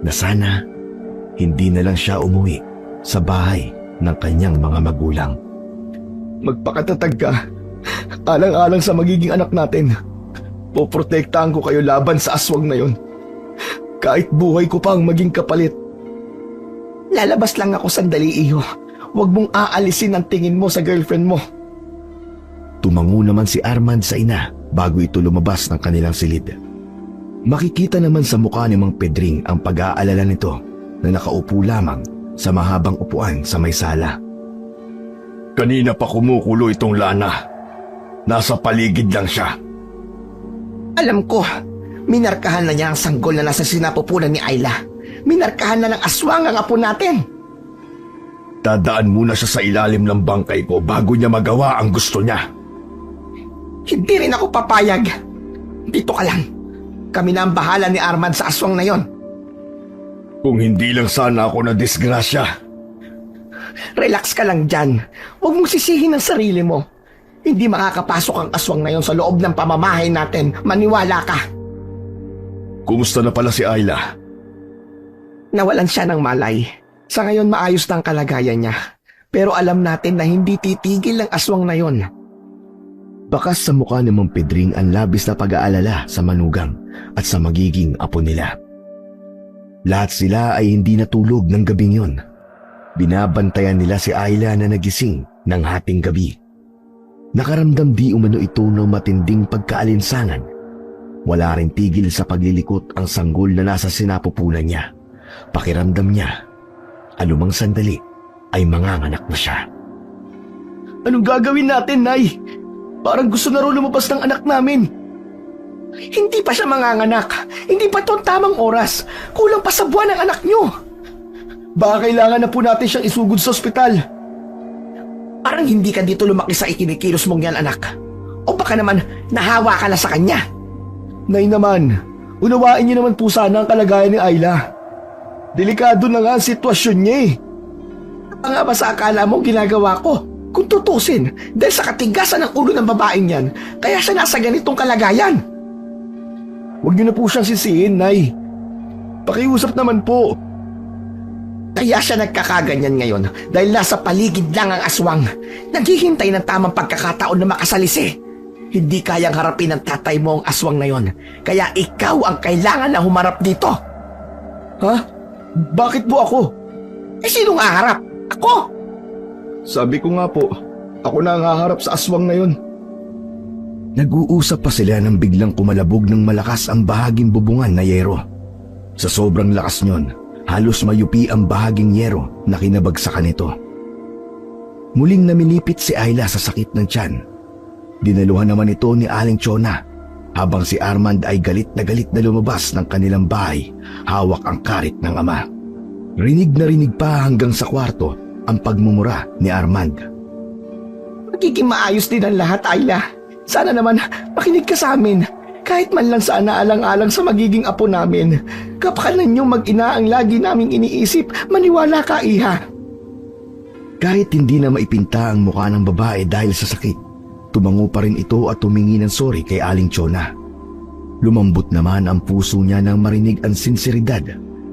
na sana hindi na lang siya umuwi sa bahay ng kanyang mga magulang. Magpakatatag ka. Alang-alang sa magiging anak natin. Poprotektahan ko kayo laban sa aswang na yon. Kahit buhay ko pang maging kapalit. Lalabas lang ako sandali, iho. Huwag mong aalisin ang tingin mo sa girlfriend mo. Tumango naman si Armand sa ina bago ito lumabas ng kanilang silid. Makikita naman sa mukha ni Mang Pedring ang pag-aalala nito na nakaupo lamang sa mahabang upuan sa may sala. Kanina pa kumukulo itong Lana. Nasa paligid lang siya. Alam ko, minarkahan na niya ang sanggol na nasa sinapupunan ni Ayla. Minarkahan na ng aswang ang apo natin. Dadaan muna siya sa ilalim ng bangkay ko bago niya magawa ang gusto niya. Hindi rin ako papayag. Dito ka lang. Kami na ang bahala ni Armand sa aswang na yon. Kung hindi lang sana ako na disgrasya. Relax ka lang dyan. Huwag mong sisihin ang sarili mo. Hindi makakapasok ang aswang na yon sa loob ng pamamahay natin. Maniwala ka. Kumusta na pala si Ayla? Nawalan siya ng malay. Sa ngayon maayos na ang kalagayan niya. Pero alam natin na hindi titigil ang aswang na yon. Bakas sa mukha ni Mang Pedring ang labis na pag-aalala sa manugang at sa magiging apo nila. Lahat sila ay hindi natulog ng gabing yon. Binabantayan nila si Ayla na nagising ng hating gabi. Nakaramdam di umano ito ng matinding pagkaalinsangan. Wala rin tigil sa paglilikot ang sanggol na nasa sinapupunan niya. Pakiramdam niya, anumang sandali ay manganganak na siya. Anong gagawin natin, Nay? Parang gusto na rin lumabas ng anak namin. Hindi pa siya manganganak. Hindi pa ito ang tamang oras. Kulang pa sa buwan ng anak niyo. Baka kailangan na po natin siyang isugod sa ospital. Parang hindi ka dito lumaki sa ikinikilos mong yan, anak. O baka naman nahawa ka na sa kanya. Nay naman, unawain niyo naman po sana ang kalagayan ni Ayla. Delikado na nga ang sitwasyon niya eh. Ano nga ba sa akala mo ginagawa ko? Kung tutusin, dahil sa katigasan ng ulo ng babaeng yan, kaya siya nasa ganitong kalagayan. Huwag niyo na po siyang sisihin, Nay. Pakiusap naman po. Kaya siya nagkakaganyan ngayon dahil nasa paligid lang ang aswang. Naghihintay ng tamang pagkakataon na makasalisi. Hindi kayang harapin ng tatay mo ang aswang na yon. Kaya ikaw ang kailangan na humarap dito. Ha? Bakit po ako? Eh sinong haharap? Ako? Sabi ko nga po, ako na ang haharap sa aswang na yon. Nag-uusap pa sila nang biglang kumalabog ng malakas ang bahaging bubungan na yero. Sa sobrang lakas niyon, halos mayupi ang bahaging yero na kinabagsakan nito. Muling naminipit si Ayla sa sakit ng tiyan. Dinaluhan naman ito ni Aling Chona habang si Armand ay galit na lumabas ng kanilang bahay, hawak ang karit ng ama. Rinig na rinig pa hanggang sa kwarto ang pagmumura ni Armand. Magiging maayos din ang lahat, Ayla. Sana naman makinig ka sa amin. Kahit man lang sana alang-alang sa magiging apo namin. Kapakanan niyong mag-ina ang lagi naming iniisip. Maniwala ka, Iha. Kahit hindi na maipinta ang mukha ng babae dahil sa sakit, tumango pa rin ito at tumingi ng sorry kay Aling Chona. Lumambot naman ang puso niya nang marinig ang sinseridad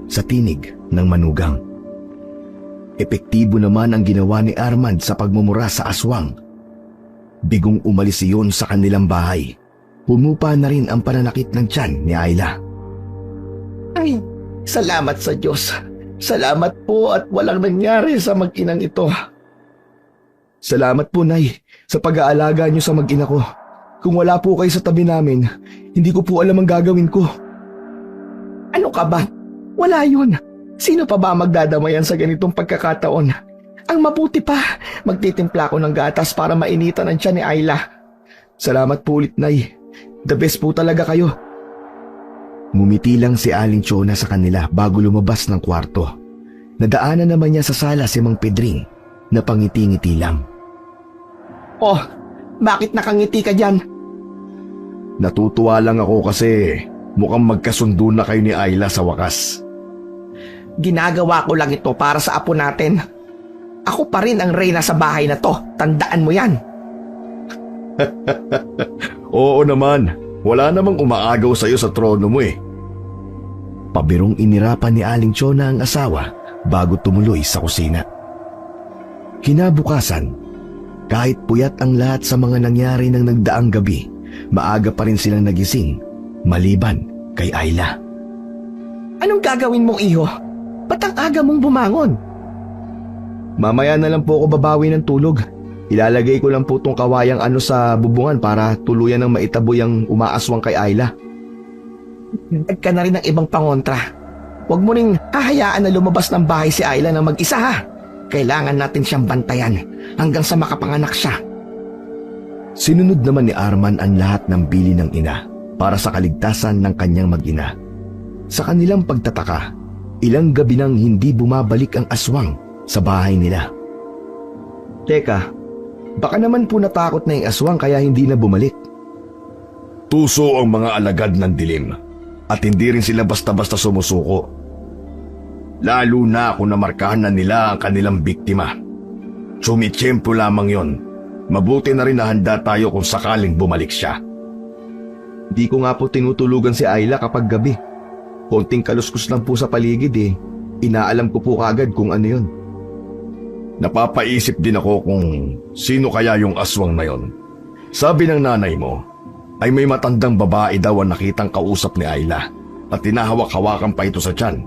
sa tinig ng manugang. Epektibo naman ang ginawa ni Armand sa pagmumura sa aswang. Bigong umalis iyon sa kanilang bahay. Humupa na rin ang pananakit ng tiyan ni Ayla. Ay, salamat sa Diyos. Salamat po at walang nangyari sa mag-inang ito. Salamat po, Nay, sa pag-aalaga niyo sa mag-ina ko. Kung wala po kayo sa tabi namin, hindi ko po alam ang gagawin ko. Ano ka ba? Wala yun. Sino pa ba magdadamayan sa ganitong pagkakataon? Ang mabuti pa, magtitimpla ko ng gatas para mainitan ang tiyan ni Ayla. Salamat po ulit, Nay. The best po talaga kayo. Ngumiti lang si Aling Chona sa kanila bago lumabas ng kwarto. Nadaanan naman niya sa sala si Mang Pedring na pangiti-ngiti lang. Oh, bakit nakangiti ka dyan? Natutuwa lang ako kasi mukhang magkasundo na kayo ni Ayla sa wakas. Ginagawa ko lang ito para sa apo natin. Ako pa rin ang reyna sa bahay na to. Tandaan mo yan. Oo naman, wala namang umaagaw sa'yo sa trono mo eh. Pabirong inirapan ni Aling Chona ang asawa bago tumuloy sa kusina. Kinabukasan, kahit puyat ang lahat sa mga nangyari ng nagdaang gabi, maaga pa rin silang nagising, maliban kay Ayla. Anong gagawin mong iho? Ba't ang aga mong bumangon? Mamaya na lang po ako babawi ng tulog. Ilalagay ko lang po tong kawayang ano sa bubungan para tuluyan ng maitaboy ang umaaswang kay Ayla. Dagdag ka na rin ng ibang pangontra. Huwag mo ring hahayaan na lumabas ng bahay si Ayla na mag-isa ha. Kailangan natin siyang bantayan hanggang sa makapanganak siya. Sinunod naman ni Arman ang lahat ng bili ng ina para sa kaligtasan ng kanyang mag-ina. Sa kanilang pagtataka, ilang gabi nang hindi bumabalik ang aswang sa bahay nila. Teka, baka naman po natakot na yung aswang kaya hindi na bumalik. Tuso ang mga alagad ng dilim at hindi rin sila basta-basta sumusuko. Lalo na kung namarkahan na nila ang kanilang biktima. Sumitsyempo lamang yon. Mabuti na rin na handa tayo kung sakaling bumalik siya. Di ko nga po tinutulugan si Ayla kapag gabi. Konting kaluskus lang po sa paligid eh. Inaalam ko po kagad kung ano yon. Napapaisip din ako kung sino kaya yung aswang na yon. Sabi ng nanay mo ay may matandang babae daw ang nakitang kausap ni Ayla at tinahawak-hawakan pa ito sa tiyan.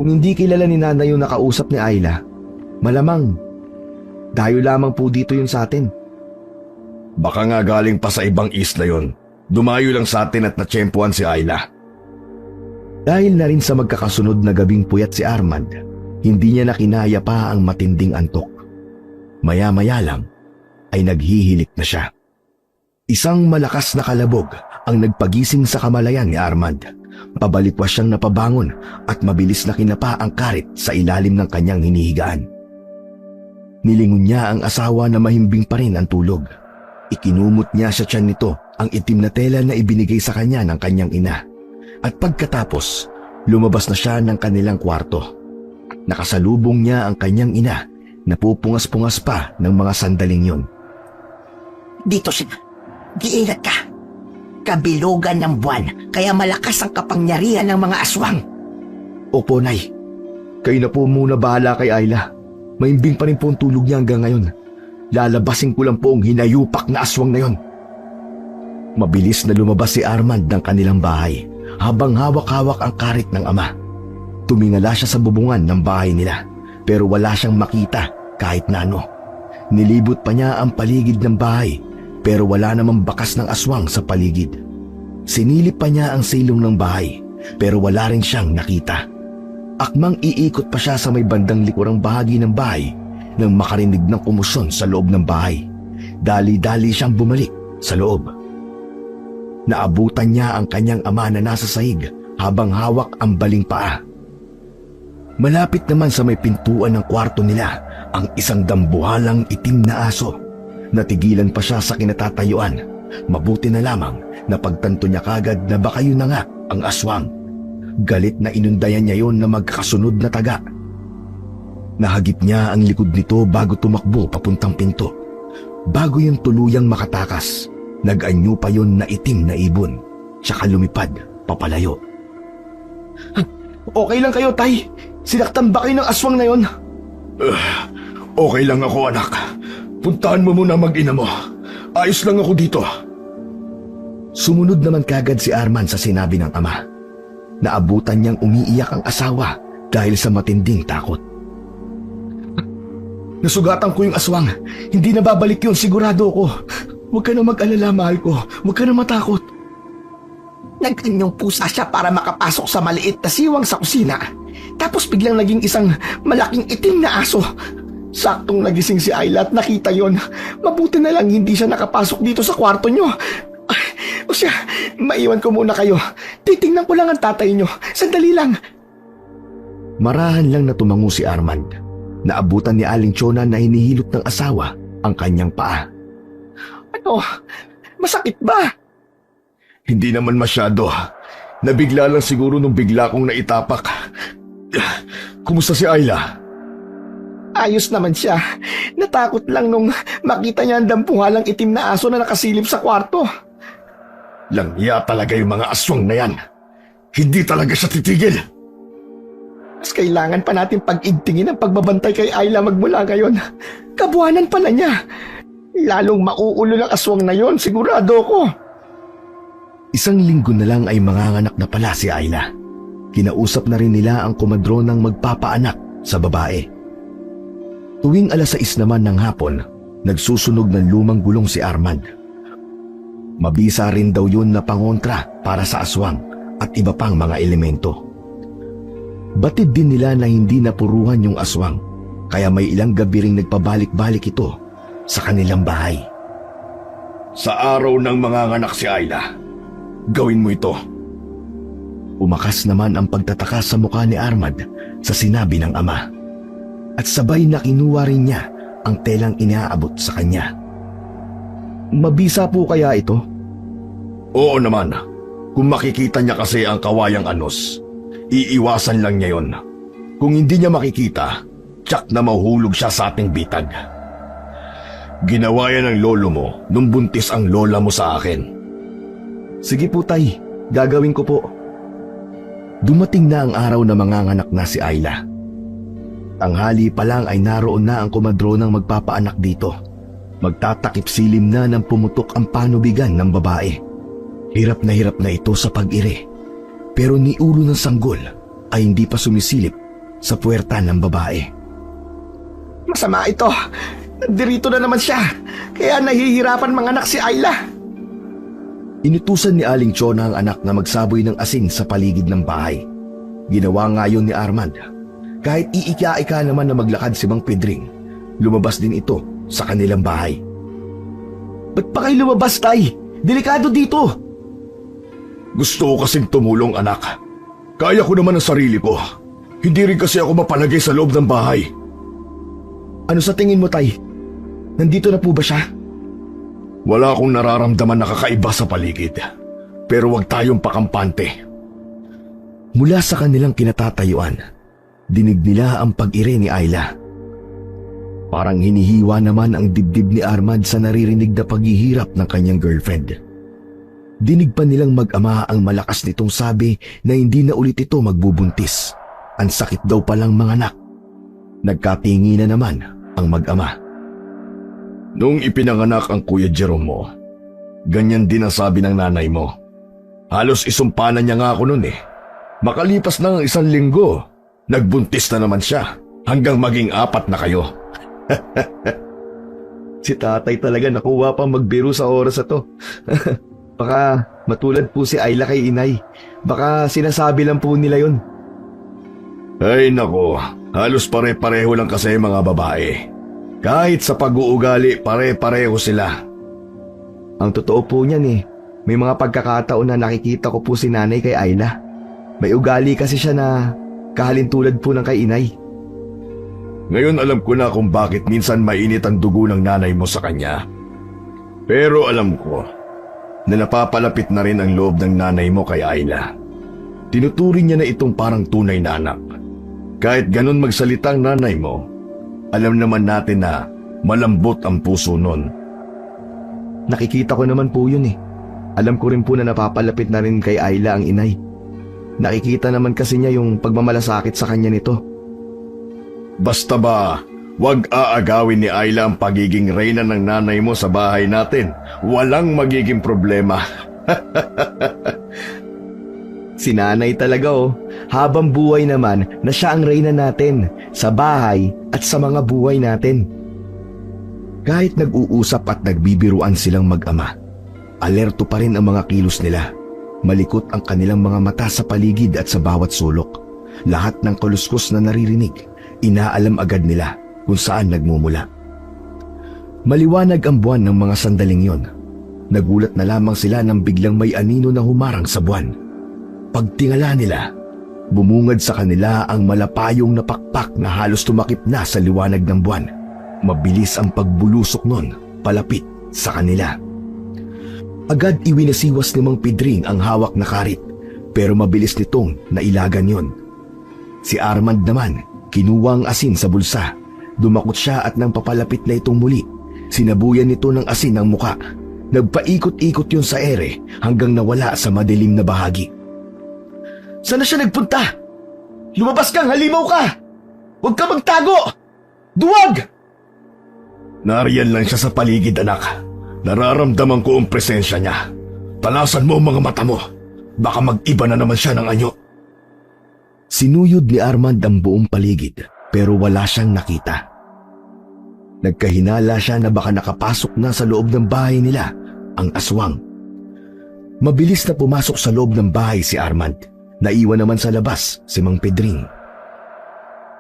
Kung hindi kilala ni nanay yung nakausap ni Ayla, malamang dayo lamang po dito yun sa atin. Baka nga galing pa sa ibang isla yon. Dumayo lang sa atin at natsyempuan si Ayla. Dahil na rin sa magkakasunod na gabing puyat si Armand, hindi niya nakinaya pa ang matinding antok. Maya-maya lang ay naghihilik na siya. Isang malakas na kalabog ang nagpagising sa kamalayan ni Armand. Pabalikwas siyang napabangon at mabilis na kinapa ang karit sa ilalim ng kanyang hinihigaan. Nilingon niya ang asawa na mahimbing pa rin ang tulog. Ikinumot niya sa tiyan nito ang itim na tela na ibinigay sa kanya ng kanyang ina. At pagkatapos, lumabas na siya ng kanilang kwarto. Nakasalubong niya ang kanyang ina na pupungas-pungas pa ng mga sandaling yun. Dito siya. Giingat ka. Kabilugan ng buwan, kaya malakas ang kapangyarihan ng mga aswang. Opo, Nay. Kayo na po muna bahala kay Ayla. Mahimbing pa rin po ang tulog niya hanggang ngayon. Lalabasin ko lang po ang hinayupak na aswang na yon. Mabilis na lumabas si Armand ng kanilang bahay habang hawak-hawak ang karit ng ama. Tumingala siya sa bubungan ng bahay nila pero wala siyang makita kahit na ano. Nilibot pa niya ang paligid ng bahay pero wala namang bakas ng aswang sa paligid. Sinilip pa niya ang silong ng bahay pero wala rin siyang nakita. Akmang iikot pa siya sa may bandang likurang bahagi ng bahay nang makarinig ng kumusyon sa loob ng bahay. Dali-dali siyang bumalik sa loob. Naabutan niya ang kanyang ama na nasa sahig habang hawak ang baling paa. Malapit naman sa may pintuan ng kwarto nila ang isang dambuhalang itim na aso. Natigilan pa siya sa kinatatayuan. Mabuti na lamang na pagtanto niya kagad na baka yun na nga ang aswang. Galit na inundayan niya yon na magkakasunod na taga. Nahagip niya ang likod nito bago tumakbo papuntang pinto. Bago yung tuluyang makatakas, nag-anyo pa yon na itim na ibon, tsaka lumipad papalayo. Okay lang kayo, Tay. Sinaktan ba kayo ng aswang na yon? Okay lang ako, anak. Puntahan mo muna mag-ina mo. Ayos lang ako dito. Sumunod naman kagad si Arman sa sinabi ng ama. Naabutan niyang umiiyak ang asawa dahil sa matinding takot. Nasugatan ko yung aswang. Hindi na babalik yun, sigurado ko. Huwag ka na mag-alala, mahal ko. Huwag ka na matakot. Nagkanyong pusa siya para makapasok sa maliit na siwang sa kusina. Tapos biglang naging isang malaking itim na aso. Saktong nagising si Ayla at nakita yon. Mabuti na lang hindi siya nakapasok dito sa kwarto nyo. O siya, maiwan ko muna kayo. Titingnan ko lang ang tatay nyo. Sandali lang. Marahan lang na tumango si Armand. Naabutan ni Aling Chona na hinihilot ng asawa ang kanyang paa. Ano? Masakit ba? Hindi naman masyado. Nabigla lang siguro nung bigla kong naitapak. Kumusta si Ayla? Ayos naman siya. Natakot lang nung makita niya ang dampuhalang itim na aso na nakasilip sa kwarto. Langya talaga yung mga aswang na yan. Hindi talaga siya titigil. Mas kailangan pa natin pag-igtingin ang pagbabantay kay Ayla magmula ngayon. Kabuhanan pa na niya. Lalong mauulo ng aswang na yon, sigurado ko. Isang linggo na lang ay manganganak na pala si Ayla. Kinausap na rin nila ang komadronang magpapaanak sa babae. Tuwing 6:00 naman ng hapon, Nagsusunog ng lumang gulong si Armand. Mabisa rin daw yun na pangontra para sa aswang at iba pang mga elemento. Batid din nila na hindi napuruhan yung aswang, kaya may ilang gabi ring nagpabalik-balik ito sa kanilang bahay. Sa araw ng manganganak si Ayla, gawin mo ito. Umakas naman ang pagtataka sa mukha ni Armand sa sinabi ng ama. At sabay na kinuha rin niya ang telang inaabot sa kanya. Mabisa po kaya ito? Oo naman. Kung makikita niya kasi ang kawayang anos, iiwasan lang niya yon. Kung hindi niya makikita, tiyak na mahuhulog siya sa ating bitag. Ginawa yan ng lolo mo nung buntis ang lola mo sa akin. Sige po tay, gagawin ko po. Dumating na ang araw na manganganak na si Ayla. Tanghali pa lang ay naroon na ang kumadronang magpapaanak dito. Magtatakip silim na nang pumutok ang panubigan ng babae. Hirap na ito sa pag-ire. Pero ni ulo ng sanggol ay hindi pa sumisilip sa puwerta ng babae. Masama ito. Nandito na naman siya. Kaya nahihirapan manganak si Ayla. Inutusan ni Aling Chona ang anak na magsaboy ng asin sa paligid ng bahay. Ginawa nga yun ni Armand. Kahit iika-ika naman na maglakad si Mang Pedring, lumabas din ito sa kanilang bahay. Ba't pa kayo lumabas, tay? Delikado dito. Gusto ko kasing tumulong, anak. Kaya ko naman ang sarili ko. Hindi rin kasi ako mapalagay sa loob ng bahay. Ano sa tingin mo, tay? Nandito na po ba siya? Wala akong nararamdaman na kakaiba sa paligid. Pero huwag tayong pakampante. Mula sa kanilang kinatatayuan, dinig nila ang pag-ire ni Ayla. Parang hinihiwa naman ang dibdib ni Armand sa naririnig na paghihirap ng kanyang girlfriend. Dinig pa nilang mag-ama ang malakas nitong sabi na hindi na ulit ito magbubuntis. Ang sakit daw palang manganak. Nagkatingi na naman ang mag-ama. Nung ipinanganak ang Kuya Jerome mo, ganyan din ang sabi ng nanay mo. Halos isumpanan niya nga ako nun eh. Makalipas na ng 1 linggo, nagbuntis na naman siya hanggang maging 4 na kayo. Si tatay talaga nakuha pa magbiro sa oras na to. Baka matulad po si Ayla kay inay. Baka sinasabi lang po nila yun. Ay nako, halos pare-pareho lang kasi mga babae. Kahit sa pag-uugali, pare-pareho sila. Ang totoo po niyan eh, may mga pagkakataon na nakikita ko po si nanay kay Ayla. May ugali kasi siya na kahalintulad po ng kay inay. Ngayon alam ko na kung bakit minsan mainit ang dugo ng nanay mo sa kanya. Pero alam ko na napapalapit na rin ang loob ng nanay mo kay Ayla. Tinuturing niya na itong parang tunay na anak. Kahit ganun magsalita ang nanay mo, alam naman natin na malambot ang puso nun. Nakikita ko naman po yun eh. Alam ko rin po na napapalapit na rin kay Ayla ang inay. Nakikita naman kasi niya yung pagmamalasakit sa kanya nito. Basta ba, wag aagawin ni Ayla ang pagiging reyna ng nanay mo sa bahay natin. Walang magiging problema. Si nanay talaga oh. Habang buhay naman na siya ang reyna natin sa bahay at sa mga buhay natin. Kahit nag-uusap at nagbibiruan silang mag-ama, alerto pa rin ang mga kilos nila. Malikot ang kanilang mga mata sa paligid at sa bawat sulok. Lahat ng kaluskos na naririnig, inaalam agad nila kung saan nagmumula. Maliwanag ang buwan ng mga sandaling yon. Nagulat na lamang sila nang biglang may anino na humarang sa buwan. Pagtingala nila, bumungad sa kanila ang malapayong na pakpak na halos tumakip na sa liwanag ng buwan. Mabilis ang pagbulusok nun, palapit sa kanila. Agad iwinasiwas ni Mang Pedring ang hawak na karit, pero mabilis nitong nailagan yon. Si Armand naman, kinuha ang asin sa bulsa. Dumakot siya at nang papalapit na itong muli, sinabuyan nito ng asin ang muka. Nagpaikot-ikot yun sa ere hanggang nawala sa madilim na bahagi. Saan na siya nagpunta? Lumabas kang halimaw ka! Huwag ka magtago! Duwag! Nariyan lang siya sa paligid, anak. Nararamdaman ko ang presensya niya. Talasan mo ang mga mata mo. Baka mag-iba na naman siya ng anyo. Sinuyod ni Armand ang buong paligid pero wala siyang nakita. Nagkahinala siya na baka nakapasok na sa loob ng bahay nila ang aswang. Mabilis na pumasok sa loob ng bahay si Armand. Naiwan naman sa labas si Mang Pedring.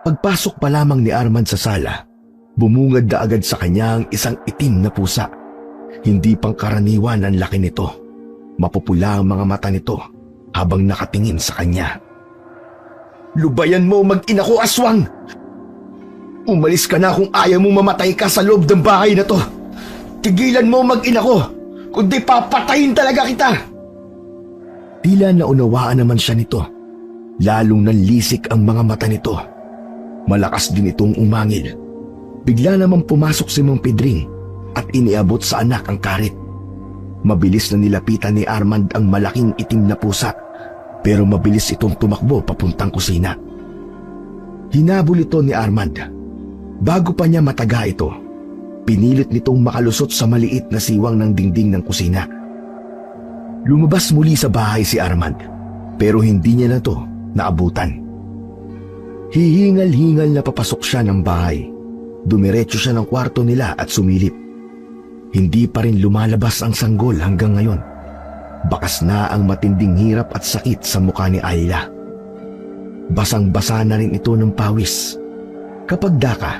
Pagpasok pa lamang ni Armand sa sala, bumungad na agad sa kanya ang isang itim na pusa. Hindi pangkaraniwan ang laki nito. Mapupula ang mga mata nito habang nakatingin sa kanya. "Lubayan mo, mag-ina ko, aswang! Umalis ka na kung ayaw mo mamatay ka sa loob ng bahay na to. Tigilan mo, mag-ina ko, kundi papatayin talaga kita!" Tila naunawaan naman siya nito. Lalong nanlisik ang mga mata nito. Malakas din itong umangil. Bigla namang pumasok si Mang Pedring at iniabot sa anak ang karit. Mabilis na nilapitan ni Armand ang malaking itim na pusa, pero mabilis itong tumakbo papuntang kusina. Hinabol ito ni Armand. Bago pa niya mataga ito, pinilit nitong makalusot sa maliit na siwang ng dingding ng kusina. Lumabas muli sa bahay si Armand, pero hindi niya na to naabutan. Hihingal-hingal na papasok siya ng bahay. Dumiretso siya ng kwarto nila at sumilip. Hindi pa rin lumalabas ang sanggol hanggang ngayon. Bakas na ang matinding hirap at sakit sa mukha ni Ayla. Basang-basa na rin ito ng pawis. Kapag daka,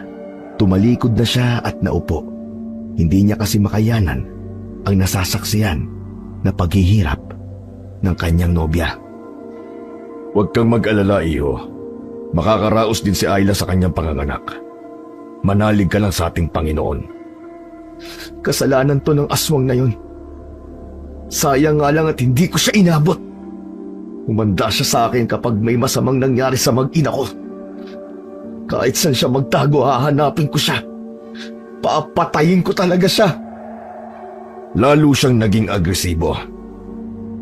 tumalikod na siya at naupo. Hindi niya kasi makayanan ang nasasaksiyan na paghihirap ng kanyang nobya. Huwag kang mag-alala, iho. Makakaraos din si Ayla sa kanyang panganganak. Manalig ka lang sa ating Panginoon. Kasalanan to ng aswang na yun. Sayang nga lang at hindi ko siya inabot. Humanda siya sa akin kapag may masamang nangyari sa mag-ina ko. Kahit saan siya magtago, hahanapin ko siya. Papatayin ko talaga siya. Lalo siyang naging agresibo.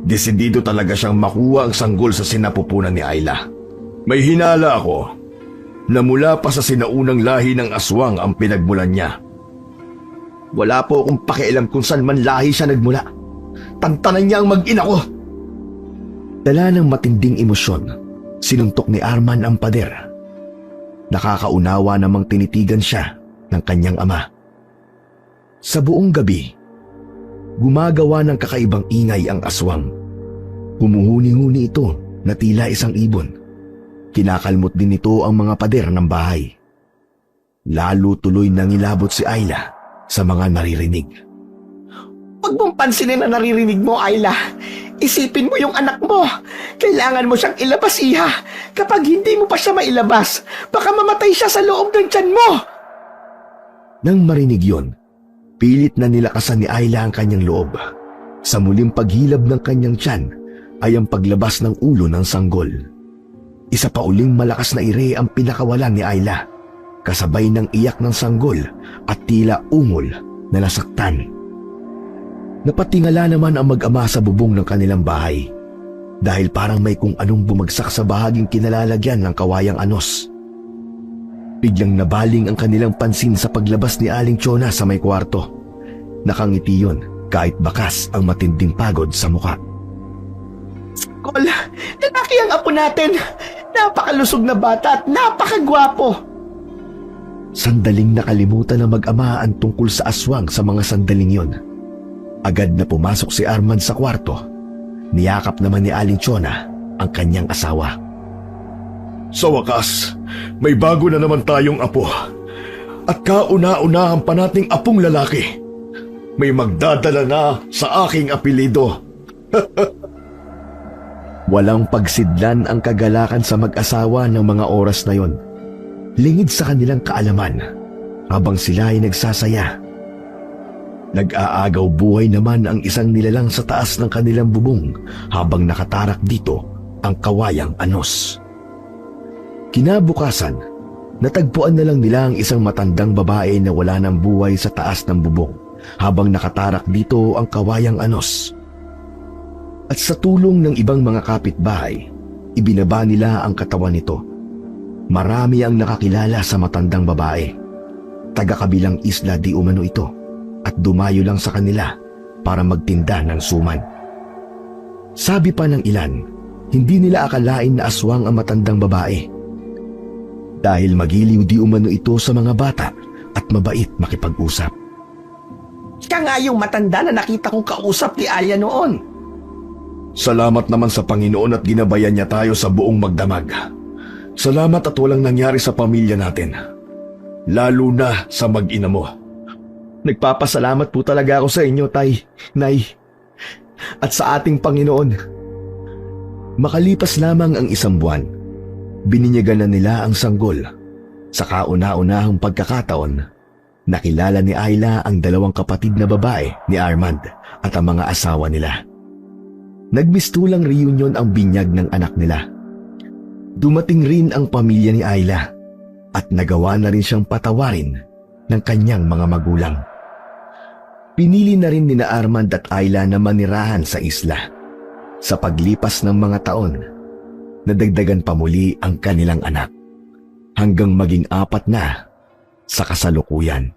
Desidido talaga siyang makuha ang sanggol sa sinapupunan ni Ayla. May hinala ako na mula pa sa sinaunang lahi ng aswang ang pinagmulan niya. Wala po akong pakialam kung saan man lahi siya nagmula. Tantanan niya ang mag-ina ko. Dala ng matinding emosyon, sinuntok ni Arman ang pader. Nakakaunawa namang tinitigan siya ng kanyang ama. Sa buong gabi, gumagawa ng kakaibang ingay ang aswang. Humuhuni-huni ito na tila isang ibon. Kinakalmot din ito ang mga pader ng bahay. Lalo tuloy nangilabot si Ayla sa mga naririnig. Huwag mong pansinin na naririnig mo, Ayla. Isipin mo yung anak mo. Kailangan mo siyang ilabas, iha. Kapag hindi mo pa siya mailabas, baka mamatay siya sa loob ng tiyan mo. Nang marinig yon, pilit na nilakasan ni Ayla ang kanyang loob. Sa muling paghilab ng kanyang tiyan ay ang paglabas ng ulo ng sanggol. Isa pa uling malakas na ire ang pinakawalan ni Ayla, kasabay ng iyak ng sanggol at tila ungol na nasaktan. Napatingala naman ang mag-ama sa bubong ng kanilang bahay dahil parang may kung anong bumagsak sa bahaging kinalalagyan ng kawayang anos. Biglang nabaling ang kanilang pansin sa paglabas ni Aling Chona sa may kwarto. Nakangiti yun kahit bakas ang matinding pagod sa mukha. Kol, lalaki ang apo natin. Napakalusog na bata at napakagwapo. Sandaling nakalimutan ng mag-ama ang tungkol sa aswang sa mga sandaling yon. Agad na pumasok si Armand sa kwarto. Niyakap naman ni Aling Chona ang kanyang asawa. Sa wakas, may bago na naman tayong apo. At kauna-unahan pa nating apong lalaki. May magdadala na sa aking apelido. Walang pagsidlan ang kagalakan sa mag-asawa ng mga oras na yon. Lingid sa kanilang kaalaman habang sila ay nagsasaya. Nag-aagaw buhay naman ang isang nilalang sa taas ng kanilang bubong habang nakatarak dito ang kawayang anos. Kinabukasan, natagpuan na lang nila ang isang matandang babae na wala ng buhay sa taas ng bubong habang nakatarak dito ang kawayang anos. At sa tulong ng ibang mga kapitbahay, ibinaba nila ang katawan nito. Marami ang nakakilala sa matandang babae. Taga-kabilang isla di umano ito at dumayo lang sa kanila para magtinda ng suman. Sabi pa ng ilan, hindi nila akalain na aswang ang matandang babae. Dahil magiliw di umano ito sa mga bata at mabait makipag-usap. Siya nga yung matanda na nakita kong kausap ni Alia noon. Salamat naman sa Panginoon at ginabayan niya tayo sa buong magdamag. Salamat at walang nangyari sa pamilya natin. Lalo na sa mag-ina mo. Nagpapasalamat po talaga ako sa inyo, Tay, Nay, at sa ating Panginoon. Makalipas lamang ang 1 buwan, bininyagan na nila ang sanggol. Sa kauna-unahang pagkakataon, nakilala ni Ayla ang 2 kapatid na babae ni Armand at ang mga asawa nila. Nagmistulang reunion ang binyag ng anak nila. Dumating rin ang pamilya ni Ayla at nagawa na rin siyang patawarin ng kanyang mga magulang. Pinili na rin nina Armand at Ayla na manirahan sa isla. Sa paglipas ng mga taon, nadagdagan pa muli ang kanilang anak hanggang maging 4 na sa kasalukuyan.